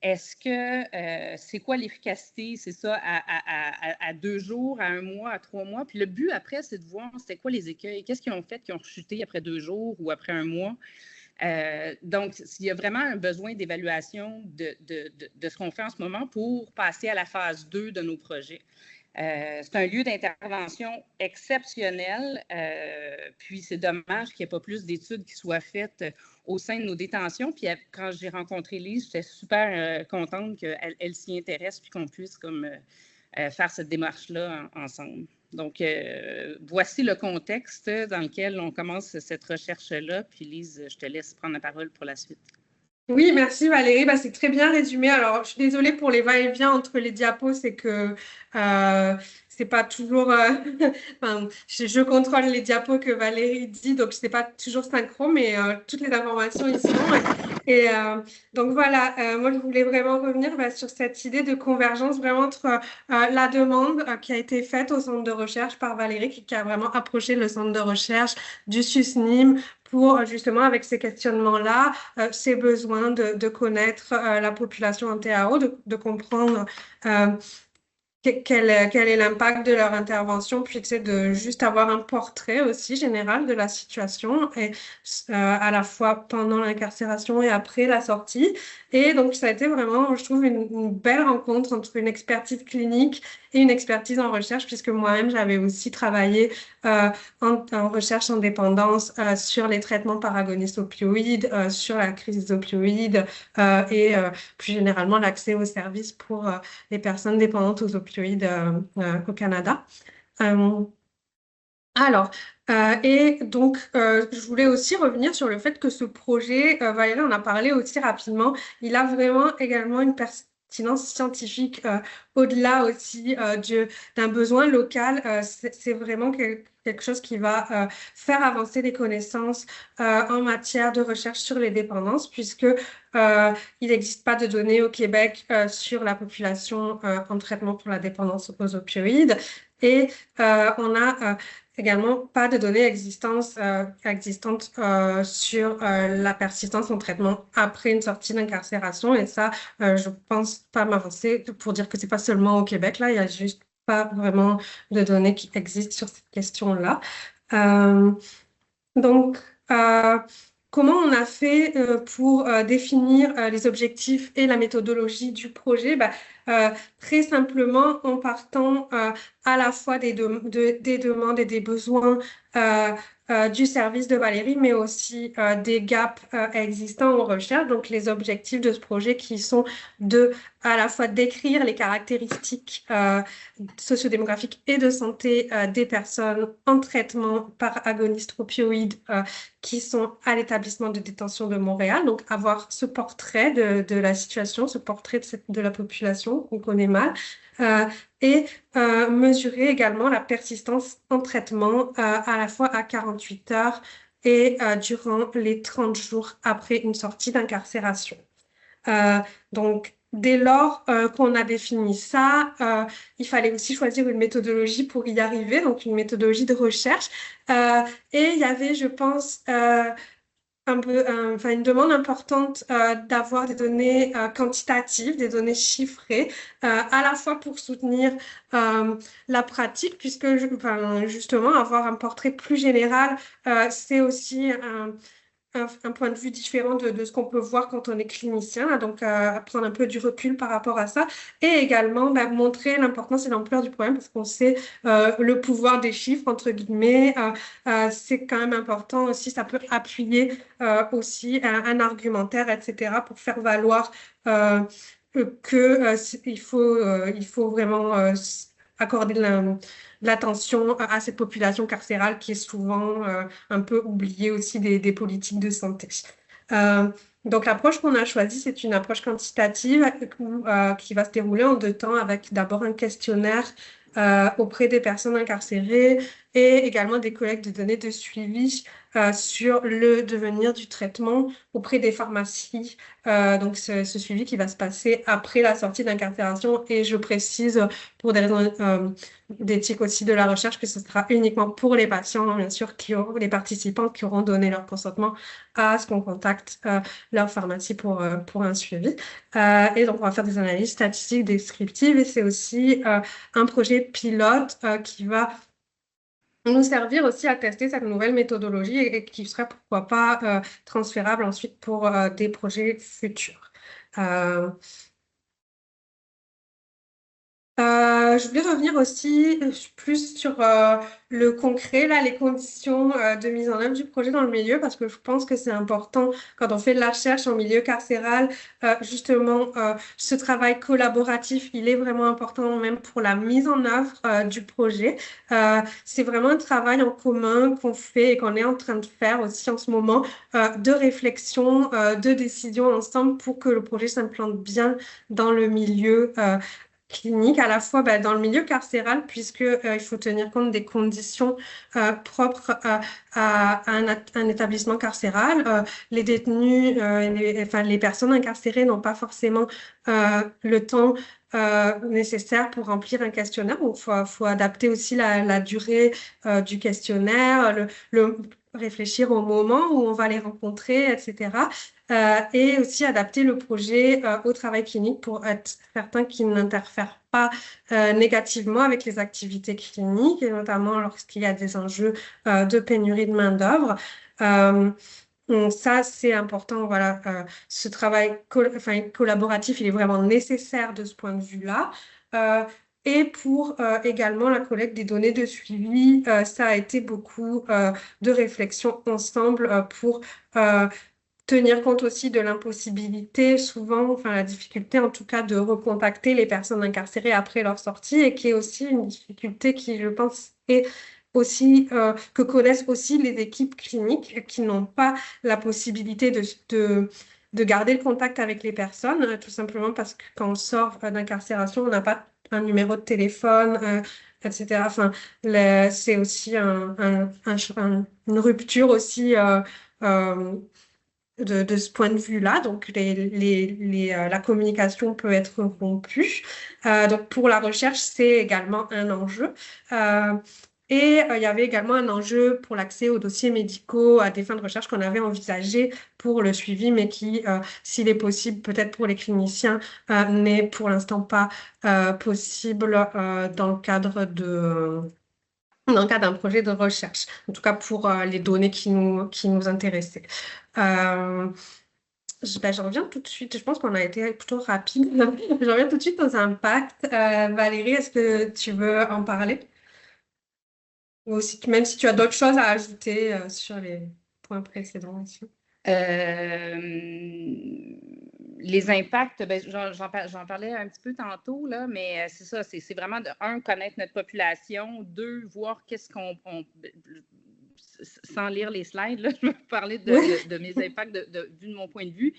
Est-ce que c'est quoi l'efficacité? C'est ça, à 2 jours, à 1 mois, à 3 mois? Puis le but après, c'est de voir c'était quoi les écueils? Qu'est-ce qu'ils ont fait qui ont chuté après 2 jours ou après 1 mois? Donc, il y a vraiment un besoin d'évaluation de ce qu'on fait en ce moment pour passer à la phase 2 de nos projets. C'est un lieu d'intervention exceptionnel, puis c'est dommage qu'il n'y ait pas plus d'études qui soient faites au sein de nos détentions. Puis quand j'ai rencontré Lise, j'étais super contente qu'elle s'y intéresse puis qu'on puisse faire cette démarche-là ensemble. Donc, voici le contexte dans lequel on commence cette recherche-là. Puis Lise, je te laisse prendre la parole pour la suite. Oui, merci Valérie. C'est très bien résumé. Alors, je suis désolée pour les va-et-vient entre les diapos, c'est que c'est pas toujours. Enfin, je contrôle les diapos que Valérie dit, donc c'est pas toujours synchro, mais toutes les informations y sont. Et donc voilà, moi je voulais vraiment revenir sur cette idée de convergence vraiment entre la demande qui a été faite au centre de recherche par Valérie, qui a vraiment approché le centre de recherche du SUSNIM pour justement avec ces questionnements-là, ces besoins de connaître la population en TAO, de comprendre quel est l'impact de leur intervention, puis de juste avoir un portrait aussi général de la situation, et à la fois pendant l'incarcération et après la sortie. Et donc, ça a été vraiment, je trouve, une belle rencontre entre une expertise clinique et une expertise en recherche, puisque moi-même, j'avais aussi travaillé en recherche en dépendance sur les traitements par agonistes opioïdes, sur la crise des opioïdes et plus généralement l'accès aux services pour les personnes dépendantes aux opioïdes au Canada. Et donc, je voulais aussi revenir sur le fait que ce projet, Valérie en a parlé aussi rapidement, il a vraiment également une pertinence scientifique au-delà aussi d'un besoin local. C'est vraiment quelque chose qui va faire avancer les connaissances en matière de recherche sur les dépendances, puisque il n'existe pas de données au Québec sur la population en traitement pour la dépendance aux opioïdes. Et on a également pas de données existantes sur la persistance en traitement après une sortie d'incarcération. Et ça, je pense pas m'avancer pour dire que c'est pas seulement au Québec. Là, il y a juste pas vraiment de données qui existent sur cette question-là. Donc, comment on a fait pour définir les objectifs et la méthodologie du projet? Très simplement en partant à la fois des demandes et des besoins du service de Valérie, mais aussi des gaps existants en recherche. Donc, les objectifs de ce projet qui sont de à la fois décrire les caractéristiques sociodémographiques et de santé des personnes en traitement par agonistes opioïdes qui sont à l'établissement de détention de Montréal. Donc, avoir ce portrait de la situation, ce portrait de la population qu'on connaît mal. Et mesurer également la persistance en traitement à la fois à 48 heures et durant les 30 jours après une sortie d'incarcération. Donc, dès lors qu'on a défini ça, il fallait aussi choisir une méthodologie pour y arriver, donc une méthodologie de recherche. Et il y avait, je pense, une demande importante d'avoir des données quantitatives, des données chiffrées, à la fois pour soutenir la pratique, puisque justement, avoir un portrait plus général, c'est aussi un point de vue différent de ce qu'on peut voir quand on est clinicien, donc prendre un peu du recul par rapport à ça, et également montrer l'importance et l'ampleur du problème, parce qu'on sait le pouvoir des chiffres, entre guillemets, c'est quand même important aussi, ça peut appuyer aussi un argumentaire, etc., pour faire valoir il faut vraiment accorder l'attention à cette population carcérale qui est souvent un peu oubliée aussi des politiques de santé. Donc, l'approche qu'on a choisie, c'est une approche quantitative qui va se dérouler en 2 temps avec d'abord un questionnaire auprès des personnes incarcérées et également des collectes de données de suivi sur le devenir du traitement auprès des pharmacies. Donc, ce suivi qui va se passer après la sortie d'incarcération. Et je précise, pour des raisons d'éthique aussi de la recherche, que ce sera uniquement pour les patients, bien sûr, les participants qui auront donné leur consentement à ce qu'on contacte leur pharmacie pour un suivi. Et donc, on va faire des analyses statistiques descriptives et c'est aussi un projet pilote qui va nous servir aussi à tester cette nouvelle méthodologie et qui serait pourquoi pas transférable ensuite pour des projets futurs. Je voulais revenir aussi plus sur le concret, là, les conditions de mise en œuvre du projet dans le milieu, parce que je pense que c'est important quand on fait de la recherche en milieu carcéral, justement, ce travail collaboratif, il est vraiment important même pour la mise en œuvre du projet. C'est vraiment un travail en commun qu'on fait et qu'on est en train de faire aussi en ce moment, de réflexion, de décision ensemble pour que le projet s'implante bien dans le milieu clinique, à la fois dans le milieu carcéral, puisque il faut tenir compte des conditions propres à un établissement carcéral. Les détenus, les personnes incarcérées n'ont pas forcément le temps nécessaire pour remplir un questionnaire. Donc, faut adapter aussi la durée du questionnaire, réfléchir au moment où on va les rencontrer, etc. Et aussi adapter le projet au travail clinique pour être certain qu'il n'interfère pas négativement avec les activités cliniques, et notamment lorsqu'il y a des enjeux de pénurie de main-d'œuvre. Ça, c'est important. Voilà, ce travail collaboratif, il est vraiment nécessaire de ce point de vue-là. Et pour également la collecte des données de suivi, ça a été beaucoup de réflexion ensemble pour tenir compte aussi de l'impossibilité, souvent, la difficulté en tout cas de recontacter les personnes incarcérées après leur sortie, et qui est aussi une difficulté qui, je pense, est aussi que connaissent aussi les équipes cliniques qui n'ont pas la possibilité de garder le contact avec les personnes, tout simplement parce que quand on sort d'incarcération, on n'a pas un numéro de téléphone, etc. C'est aussi une rupture aussi de ce point de vue-là. Donc, la communication peut être rompue. Donc, pour la recherche, c'est également un enjeu. Et il y avait également un enjeu pour l'accès aux dossiers médicaux à des fins de recherche qu'on avait envisagé pour le suivi, mais qui, s'il est possible, peut-être pour les cliniciens, n'est pour l'instant pas possible dans le cadre d'un projet de recherche, en tout cas pour les données qui nous intéressaient. Je reviens tout de suite, je pense qu'on a été plutôt rapide. Je reviens tout de suite aux impacts. Valérie, est-ce que tu veux en parler? Ou aussi, même si tu as d'autres choses à ajouter sur les points précédents aussi. Les impacts, ben, j'en parlais un petit peu tantôt, là, mais c'est ça, c'est vraiment connaître notre population, deux, voir qu'est-ce sans lire les slides, là, je vais parler de mes impacts vu de mon point de vue.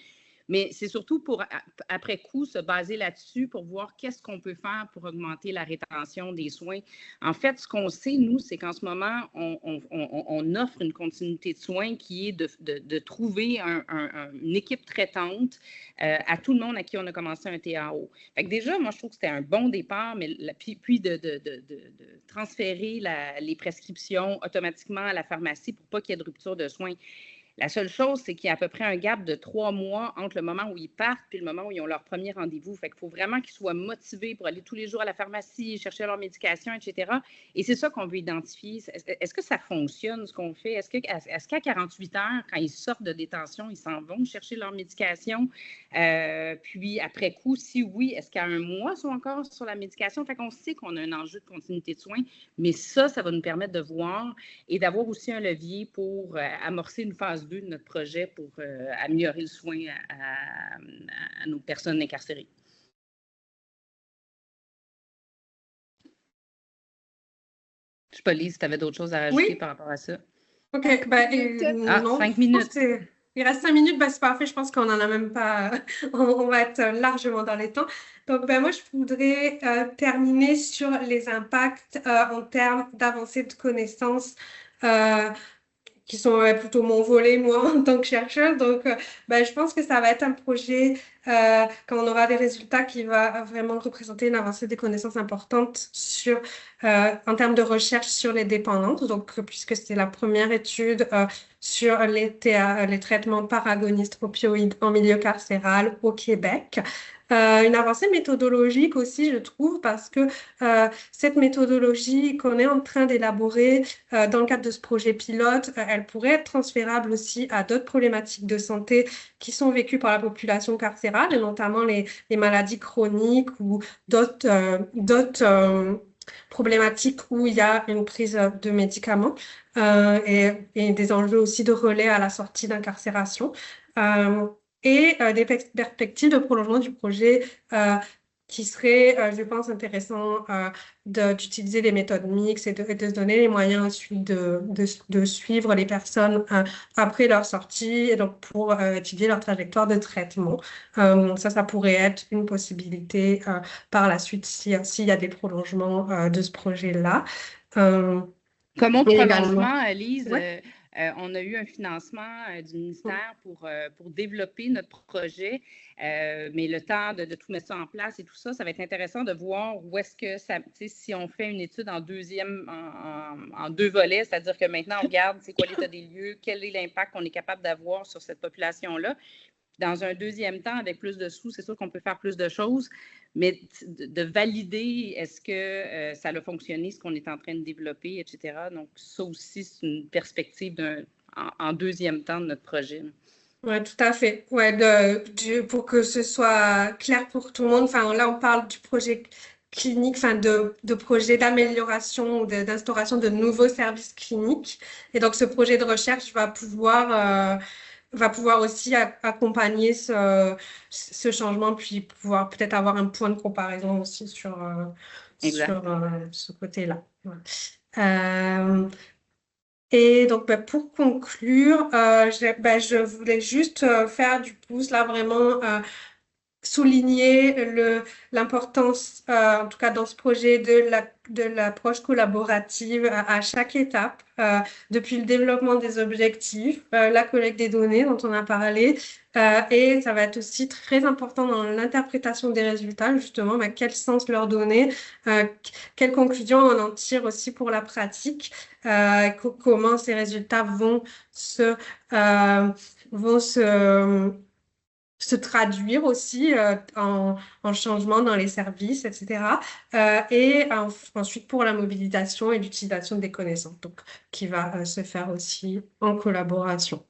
Mais c'est surtout pour, après coup, se baser là-dessus pour voir qu'est-ce qu'on peut faire pour augmenter la rétention des soins. En fait, ce qu'on sait, nous, c'est qu'en ce moment, on offre une continuité de soins qui est de trouver une équipe traitante à tout le monde à qui on a commencé un TAO. Fait que déjà, moi, je trouve que c'était un bon départ, mais puis de transférer les prescriptions automatiquement à la pharmacie pour pas qu'il y ait de rupture de soins. La seule chose, c'est qu'il y a à peu près un gap de 3 mois entre le moment où ils partent et le moment où ils ont leur premier rendez-vous. Fait qu'il faut vraiment qu'ils soient motivés pour aller tous les jours à la pharmacie, chercher leur médication, etc. Et c'est ça qu'on veut identifier. Est-ce que ça fonctionne, ce qu'on fait? Est-ce qu'à 48 heures, quand ils sortent de détention, ils s'en vont chercher leur médication? Puis après coup, si oui, est-ce qu'à un mois, ils sont encore sur la médication? Fait qu'on sait qu'on a un enjeu de continuité de soins, mais ça va nous permettre de voir et d'avoir aussi un levier pour amorcer une phase 2 de notre projet pour améliorer le soin à nos personnes incarcérées. Je ne sais pas, Lise, si tu avais d'autres choses à rajouter par rapport à ça. OK. 5 minutes. Il reste 5 minutes, c'est parfait. Je pense qu'on n'en a même pas. On va être largement dans les temps. Donc, moi, je voudrais terminer sur les impacts en termes d'avancée de connaissances qui sont plutôt mon volet, moi, en tant que chercheuse. Donc, je pense que ça va être un projet, quand on aura des résultats, qui va vraiment représenter une avancée des connaissances importantes en termes de recherche sur les dépendances. Donc, puisque c'est la première étude sur les traitements paragonistes opioïdes en milieu carcéral au Québec. Une avancée méthodologique aussi, je trouve, parce que cette méthodologie qu'on est en train d'élaborer dans le cadre de ce projet pilote, elle pourrait être transférable aussi à d'autres problématiques de santé qui sont vécues par la population carcérale, et notamment les maladies chroniques ou d'autres problématiques où il y a une prise de médicaments et des enjeux aussi de relais à la sortie d'incarcération. Et des perspectives de prolongement du projet qui serait, je pense, intéressant d'utiliser des méthodes mixtes et de se donner les moyens ensuite de suivre les personnes après leur sortie et donc pour étudier leur trajectoire de traitement. Ça pourrait être une possibilité par la suite s'il y a des prolongements de ce projet-là. Comme autre prolongement, Lise, ouais. On a eu un financement du ministère pour développer notre projet, mais le temps de tout mettre ça en place et tout ça, ça va être intéressant de voir où est-ce que ça, si on fait une étude en deux volets, c'est-à-dire que maintenant on regarde c'est quoi l'état des lieux, quel est l'impact qu'on est capable d'avoir sur cette population-là. Dans un deuxième temps, avec plus de sous, c'est sûr qu'on peut faire plus de choses, mais de valider est-ce que ça a fonctionné, ce qu'on est en train de développer, etc. Donc, ça aussi, c'est une perspective en deuxième temps de notre projet. Oui, tout à fait. Ouais, pour que ce soit clair pour tout le monde. Enfin, là, on parle du projet clinique, enfin de projet d'amélioration ou d'instauration de nouveaux services cliniques. Et donc, ce projet de recherche va pouvoir aussi accompagner ce changement, puis pouvoir peut-être avoir un point de comparaison aussi sur ce côté-là. Ouais. Et donc, pour conclure, je voulais juste faire du pouce là, vraiment souligner l'importance, en tout cas dans ce projet, de l'approche collaborative à chaque étape, depuis le développement des objectifs, la collecte des données dont on a parlé, et ça va être aussi très important dans l'interprétation des résultats, justement, quel sens leur donner, quelles conclusions on en tire aussi pour la pratique, comment ces résultats vont se traduire aussi en changement dans les services, etc. Et ensuite pour la mobilisation et l'utilisation des connaissances, donc qui va se faire aussi en collaboration.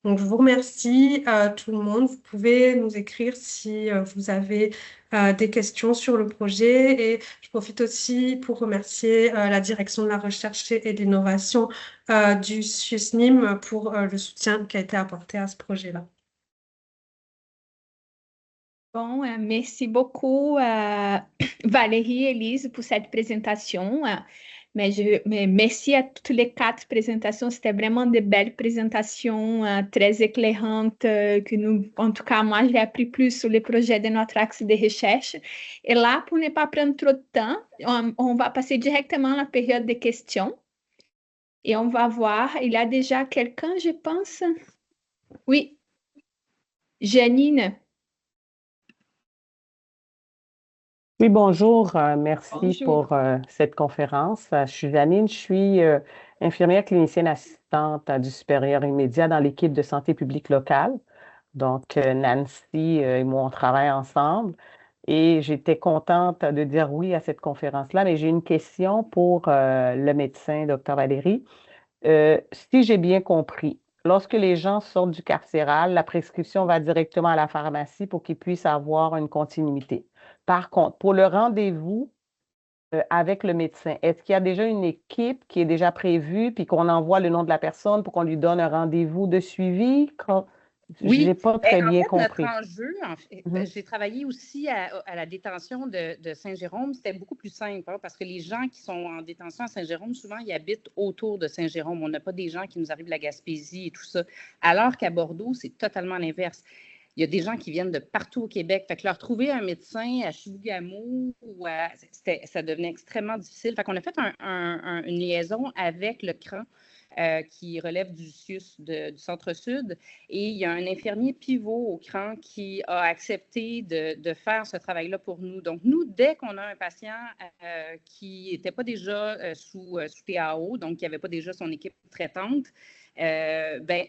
Donc, je vous remercie tout le monde. Vous pouvez nous écrire si vous avez des questions sur le projet. Et je profite aussi pour remercier la direction de la recherche et de l'innovation du SUSNIM pour le soutien qui a été apporté à ce projet-là. Bon, merci beaucoup, Valérie et Elise, pour cette présentation. Mais merci à toutes les 4 présentations. C'était vraiment de belles présentations, très éclairantes, que nous, en tout cas, moi, j'ai appris plus sur les projets de notre axe de recherche. Et là, pour ne pas prendre trop de temps, on va passer directement à la période de questions. Et on va voir, il y a déjà quelqu'un, je pense. Oui, Janine. Oui, bonjour. Merci Bonjour. pour cette conférence. Je suis Janine, je suis infirmière clinicienne assistante du supérieur immédiat dans l'équipe de santé publique locale. Donc, Nancy et moi, on travaille ensemble et j'étais contente de dire oui à cette conférence-là, mais j'ai une question pour le médecin, Dr. Valérie. Si j'ai bien compris, lorsque les gens sortent du carcéral, la prescription va directement à la pharmacie pour qu'ils puissent avoir une continuité. Par contre, pour le rendez-vous avec le médecin, est-ce qu'il y a déjà une équipe qui est déjà prévue, puis qu'on envoie le nom de la personne pour qu'on lui donne un rendez-vous de suivi? Je Oui, n'ai pas très en bien fait, notre compris. enjeu, j'ai travaillé aussi à la détention de Saint-Jérôme. C'était beaucoup plus simple parce que les gens qui sont en détention à Saint-Jérôme, souvent, ils habitent autour de Saint-Jérôme. On n'a pas des gens qui nous arrivent de la Gaspésie et tout ça. Alors qu'à Bordeaux, c'est totalement l'inverse. Il y a des gens qui viennent de partout au Québec. Fait que leur trouver un médecin à Chibougamau, ça devenait extrêmement difficile. Fait qu'on a fait une liaison avec le CRAN. Qui relève du CIUS du Centre-Sud. Et il y a un infirmier pivot au CRAN qui a accepté de faire ce travail-là pour nous. Donc, nous, dès qu'on a un patient qui n'était pas déjà sous TAO, donc qui n'avait pas déjà son équipe traitante,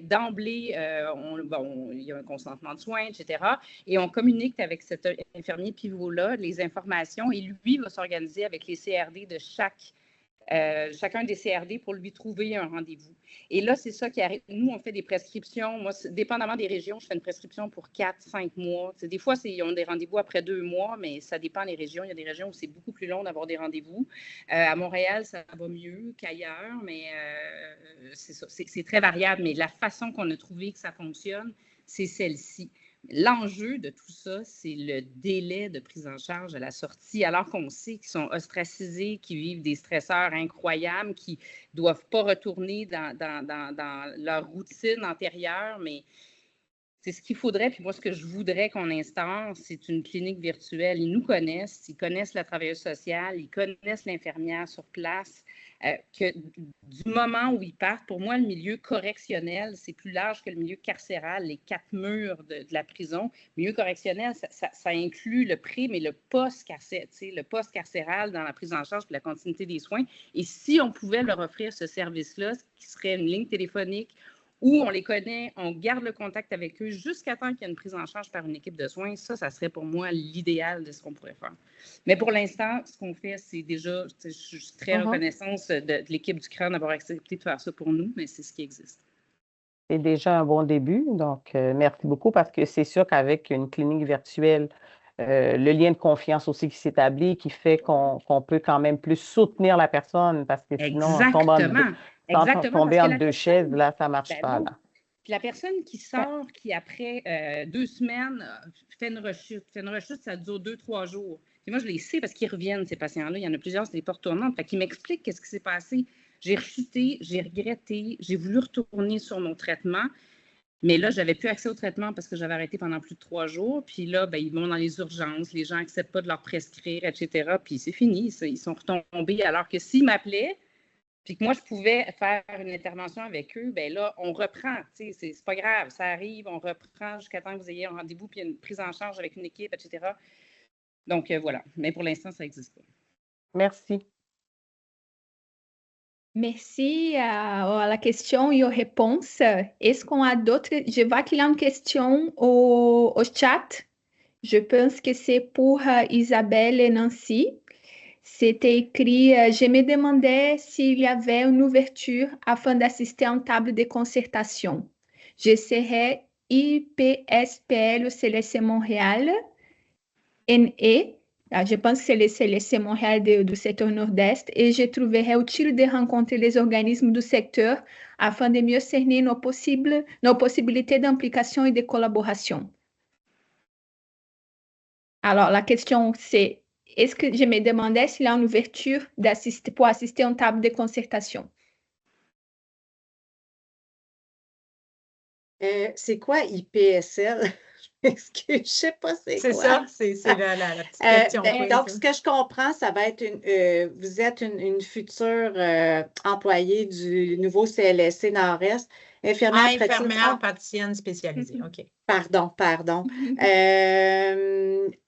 d'emblée, il y a un consentement de soins, etc. Et on communique avec cet infirmier pivot-là les informations et lui va s'organiser avec les CRD de chacun des CRD pour lui trouver un rendez-vous. Et là, c'est ça qui arrive. Nous, on fait des prescriptions. Moi, dépendamment des régions, je fais une prescription pour 4-5 mois. Des fois, ils ont des rendez-vous après 2 mois, mais ça dépend des régions. Il y a des régions où c'est beaucoup plus long d'avoir des rendez-vous. À Montréal, ça va mieux qu'ailleurs, mais c'est très variable. Mais la façon qu'on a trouvé que ça fonctionne, c'est celle-ci. L'enjeu de tout ça, c'est le délai de prise en charge à la sortie, alors qu'on sait qu'ils sont ostracisés, qu'ils vivent des stresseurs incroyables, qui ne doivent pas retourner dans leur routine antérieure, mais c'est ce qu'il faudrait. Puis moi, ce que je voudrais qu'on instaure, c'est une clinique virtuelle. Ils nous connaissent, ils connaissent la travailleuse sociale, ils connaissent l'infirmière sur place. Que du moment où ils partent, pour moi, le milieu correctionnel, c'est plus large que le milieu carcéral, les 4 murs de la prison. Le milieu correctionnel, ça inclut le pré, mais le post-carcéral dans la prise en charge et la continuité des soins. Et si on pouvait leur offrir ce service-là, qui serait une ligne téléphonique, où on les connaît, on garde le contact avec eux jusqu'à temps qu'il y ait une prise en charge par une équipe de soins. Ça serait pour moi l'idéal de ce qu'on pourrait faire. Mais pour l'instant, ce qu'on fait, c'est déjà, je suis très reconnaissante de l'équipe du CRAN d'avoir accepté de faire ça pour nous, mais c'est ce qui existe. C'est déjà un bon début, donc merci beaucoup parce que c'est sûr qu'avec une clinique virtuelle, le lien de confiance aussi qui s'établit, qui fait qu'on peut quand même plus soutenir la personne parce que sinon, tomber entre 2 chaises, là, ça ne marche pas. Là. Puis la personne qui sort, qui après 2 semaines fait une rechute, ça dure 2-3 jours. Puis moi, je les sais parce qu'ils reviennent, ces patients-là. Il y en a plusieurs, c'est des portes tournantes. Fait qu'ils m'expliquent qu'est-ce qui s'est passé. J'ai rechuté, j'ai regretté, j'ai voulu retourner sur mon traitement. Mais là, je n'avais plus accès au traitement parce que j'avais arrêté pendant plus de 3 jours. Puis là, ils vont dans les urgences, les gens n'acceptent pas de leur prescrire, etc. Puis c'est fini, ils sont retombés. Alors que s'ils m'appelaient, puis que moi, je pouvais faire une intervention avec eux, bien là, on reprend. C'est pas grave, ça arrive, on reprend jusqu'à temps que vous ayez un rendez-vous, puis une prise en charge avec une équipe, etc. Donc, voilà. Mais pour l'instant, ça n'existe pas. Merci. Merci à la question et aux réponses. Est-ce qu'on a d'autres? Je vois qu'il y a une question au chat. Je pense que c'est pour Isabelle et Nancy. C'était écrit, je me demandais s'il y avait une ouverture afin d'assister à une table de concertation. je serai IPSPL au CLSC Montréal, NE. Je pense que c'est le CLSC Montréal du secteur nord-est et je trouverai utile de rencontrer les organismes du secteur afin de mieux cerner nos possibilités d'implication et de collaboration. Alors, la question, c'est, est-ce que je me demandais s'il y a une ouverture pour assister à une table de concertation? C'est quoi IPSL? Excuse, je ne sais pas c'est quoi. C'est ça, c'est la petite question. Donc, ce que je comprends, ça va être vous êtes une future employée du nouveau CLSC Nord-Est, infirmière praticienne spécialisée, OK. Pardon.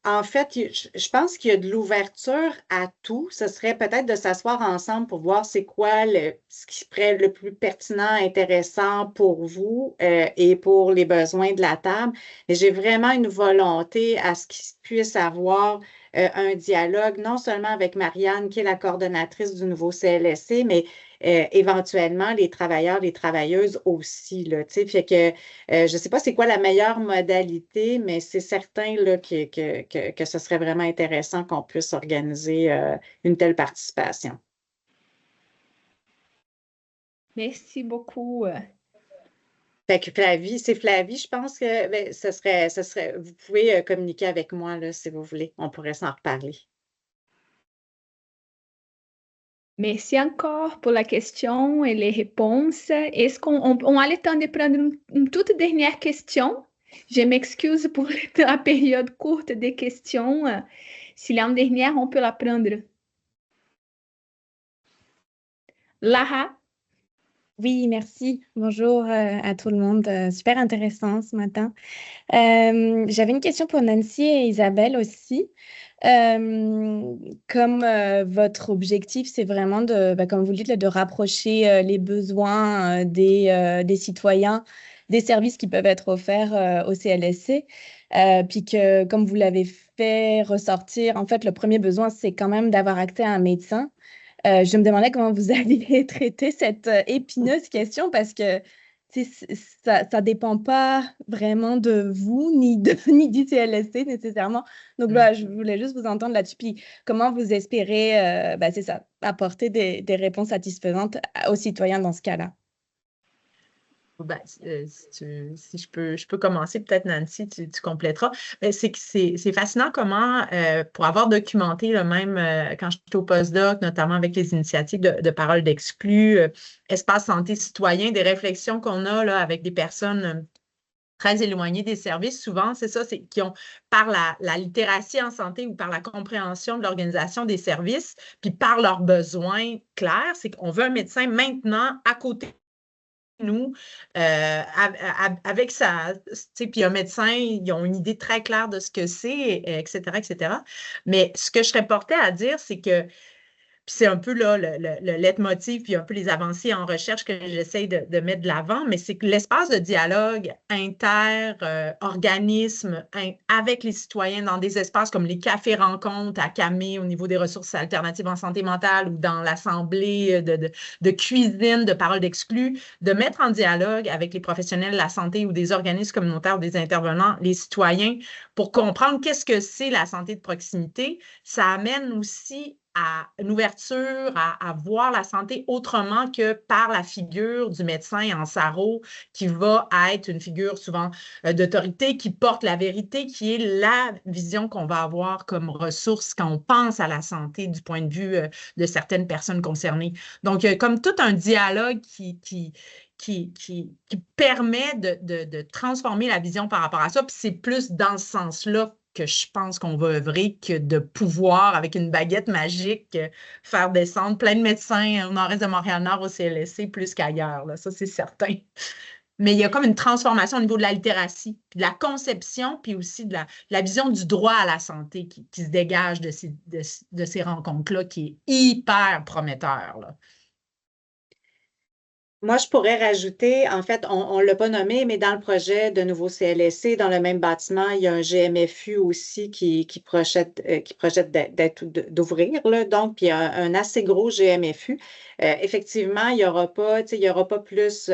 En fait, je pense qu'il y a de l'ouverture à tout. Ce serait peut-être de s'asseoir ensemble pour voir c'est quoi ce qui serait le plus pertinent, intéressant pour vous et pour les besoins de la table. Et j'ai vraiment une volonté à ce qu'il puisse avoir un dialogue, non seulement avec Marianne, qui est la coordonnatrice du nouveau CLSC, mais éventuellement les travailleurs, les travailleuses aussi. Là, fait que je ne sais pas c'est quoi la meilleure modalité, mais c'est certain là, que ce serait vraiment intéressant qu'on puisse organiser une telle participation. Merci beaucoup. Fait que c'est Flavie, je pense que ce serait, vous pouvez communiquer avec moi là, si vous voulez. On pourrait s'en reparler. Merci encore pour la question et les réponses. Est-ce qu'on a le temps de prendre une toute dernière question? Je m'excuse pour la période courte des questions. S'il y a une dernière, on peut la prendre. Lara? Oui, merci. Bonjour à tout le monde. Super intéressant ce matin. J'avais une question pour Nancy et Isabelle aussi. Comme votre objectif, c'est vraiment comme vous le dites, de rapprocher les besoins des citoyens des services qui peuvent être offerts au CLSC. Puis que, comme vous l'avez fait ressortir, en fait, le premier besoin, c'est quand même d'avoir accès à un médecin. Je me demandais comment vous alliez traiter cette épineuse question parce que ça ne dépend pas vraiment de vous ni du CLSC nécessairement. Donc, je voulais juste vous entendre là-dessus. Puis, comment vous espérez, c'est ça, apporter des réponses satisfaisantes aux citoyens dans ce cas-là? Si je peux commencer, peut-être Nancy, tu compléteras. C'est fascinant comment, pour avoir documenté même quand j'étais au postdoc, notamment avec les initiatives de parole d'exclus, espace santé citoyen, des réflexions qu'on a là, avec des personnes très éloignées des services, souvent, c'est ça, c'est qui ont, par la littératie en santé ou par la compréhension de l'organisation des services, puis par leurs besoins clairs, c'est qu'on veut un médecin maintenant à côté nous, avec ça, puis un médecin, ils ont une idée très claire de ce que c'est, etc., etc. Mais ce que je serais portée à dire, c'est que c'est un peu là, le leitmotiv, puis un peu les avancées en recherche que j'essaye de mettre de l'avant, mais c'est que l'espace de dialogue inter-organismes avec les citoyens dans des espaces comme les cafés-rencontres à Camé au niveau des ressources alternatives en santé mentale ou dans l'assemblée de cuisine, de parole d'exclus, de mettre en dialogue avec les professionnels de la santé ou des organismes communautaires ou des intervenants, les citoyens, pour comprendre qu'est-ce que c'est la santé de proximité, ça amène aussi à une ouverture, à voir la santé autrement que par la figure du médecin en sarrau qui va être une figure souvent d'autorité qui porte la vérité, qui est la vision qu'on va avoir comme ressource quand on pense à la santé du point de vue de certaines personnes concernées. Donc, comme tout un dialogue qui permet de transformer la vision par rapport à ça, puis c'est plus dans ce sens-là que je pense qu'on va œuvrer que de pouvoir, avec une baguette magique, faire descendre plein de médecins au nord-est de Montréal-Nord au CLSC plus qu'ailleurs. Ça, c'est certain. Mais il y a comme une transformation au niveau de la littératie, puis de la conception, puis aussi de la vision du droit à la santé qui se dégage de ces rencontres-là, qui est hyper prometteur, là. Moi, je pourrais rajouter, en fait, on ne l'a pas nommé, mais dans le projet de nouveau CLSC, dans le même bâtiment, il y a un GMFU aussi qui projette d'ouvrir, là. Donc, il y a un assez gros GMFU. Effectivement, il y aura pas plus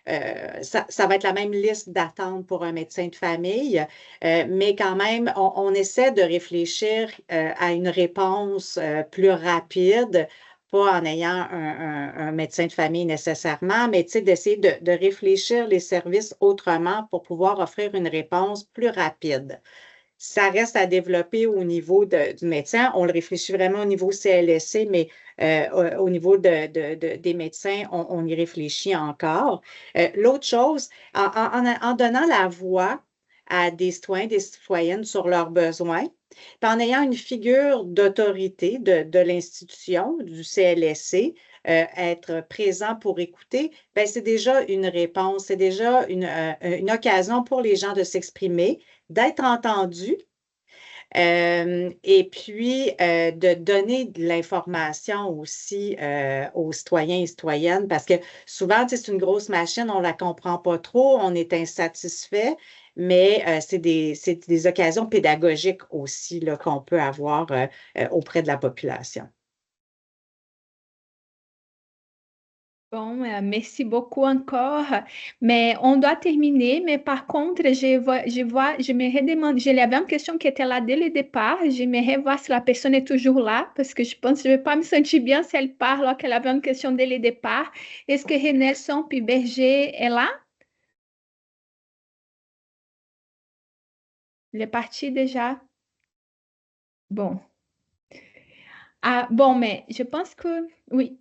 ça va être la même liste d'attente pour un médecin de famille, mais quand même, on essaie de réfléchir à une réponse plus rapide, pas en ayant un médecin de famille nécessairement, mais d'essayer de réfléchir les services autrement pour pouvoir offrir une réponse plus rapide. Ça reste à développer au niveau du médecin. On le réfléchit vraiment au niveau CLSC, mais au niveau des médecins, on y réfléchit encore. L'autre chose, en donnant la voix à des citoyens, des citoyennes sur leurs besoins, puis en ayant une figure d'autorité de l'institution, du CLSC, être présent pour écouter, ben, c'est déjà une réponse, c'est déjà une occasion pour les gens de s'exprimer, d'être entendus et puis de donner de l'information aussi aux citoyens et citoyennes parce que souvent, c'est une grosse machine, on ne la comprend pas trop, on est insatisfait, mais c'est des occasions pédagogiques aussi là, qu'on peut avoir auprès de la population. Bon, merci beaucoup encore. Mais on doit terminer. Mais par contre, je me redemande, je l'avais une question qui était là dès le départ. Je me voir si la personne est toujours là, parce que je pense que je ne vais pas me sentir bien si elle parle alors qu'elle avait une question dès le départ. Est-ce que Renelson Piberger est là? Il est parti déjà? Bon. Ah, bon, mais je pense que oui.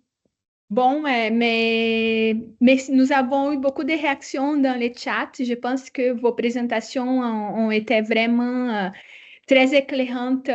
Bon, mais nous avons eu beaucoup de réactions dans les chats. Je pense que vos présentations ont été vraiment très éclairantes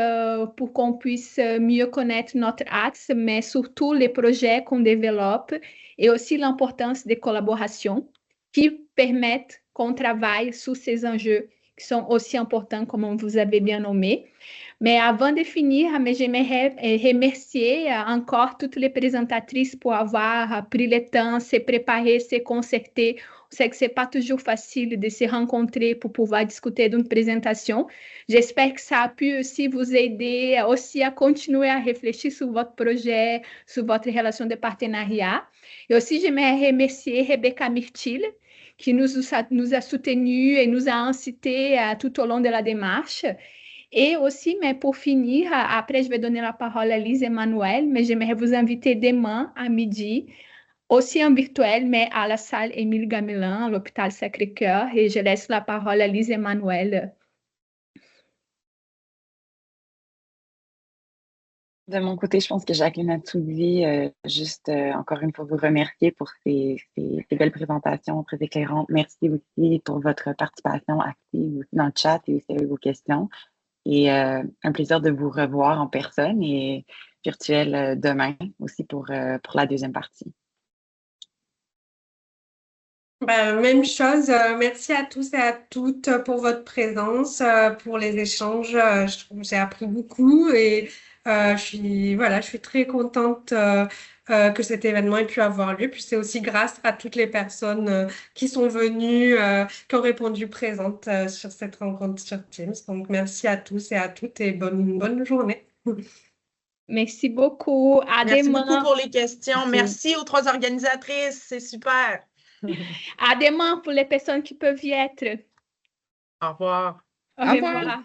pour qu'on puisse mieux connaître notre axe, mais surtout les projets qu'on développe et aussi l'importance des collaborations qui permettent qu'on travaille sur ces enjeux qui sont aussi importants comme vous avez bien nommé. Mais avant de finir, j'aimerais remercier encore toutes les présentatrices pour avoir pris le temps, se préparer, se concerter. Je sais que ce n'est pas toujours facile de se rencontrer pour pouvoir discuter d'une présentation. J'espère que ça a pu aussi vous aider aussi à continuer à réfléchir sur votre projet, sur votre relation de partenariat. Et aussi, j'aimerais remercier Rebecca Myrtil, qui nous a soutenus et nous a incités tout au long de la démarche. Et aussi, mais pour finir, après, je vais donner la parole à Lise Emmanuel, mais j'aimerais vous inviter demain à midi, aussi en virtuel, mais à la salle Émile Gamelin, à l'hôpital Sacré-Cœur. Et je laisse la parole à Lise Emmanuel. De mon côté, je pense que Jacqueline a tout dit. Juste encore une fois, vous remercier pour ces belles présentations très éclairantes. Merci aussi pour votre participation active aussi dans le chat et aussi avec vos questions. Et un plaisir de vous revoir en personne et virtuel demain aussi pour la deuxième partie. Ben, même chose, merci à tous et à toutes pour votre présence, pour les échanges. Je trouve que j'ai appris beaucoup et je suis très contente que cet événement ait pu avoir lieu. Puis c'est aussi grâce à toutes les personnes qui sont venues, qui ont répondu présentes sur cette rencontre sur Teams. Donc merci à tous et à toutes et bonne journée. Merci beaucoup. À Merci demain. beaucoup pour les questions. Merci aux trois organisatrices. C'est super. À demain pour les personnes qui peuvent y être. Au revoir. Au revoir.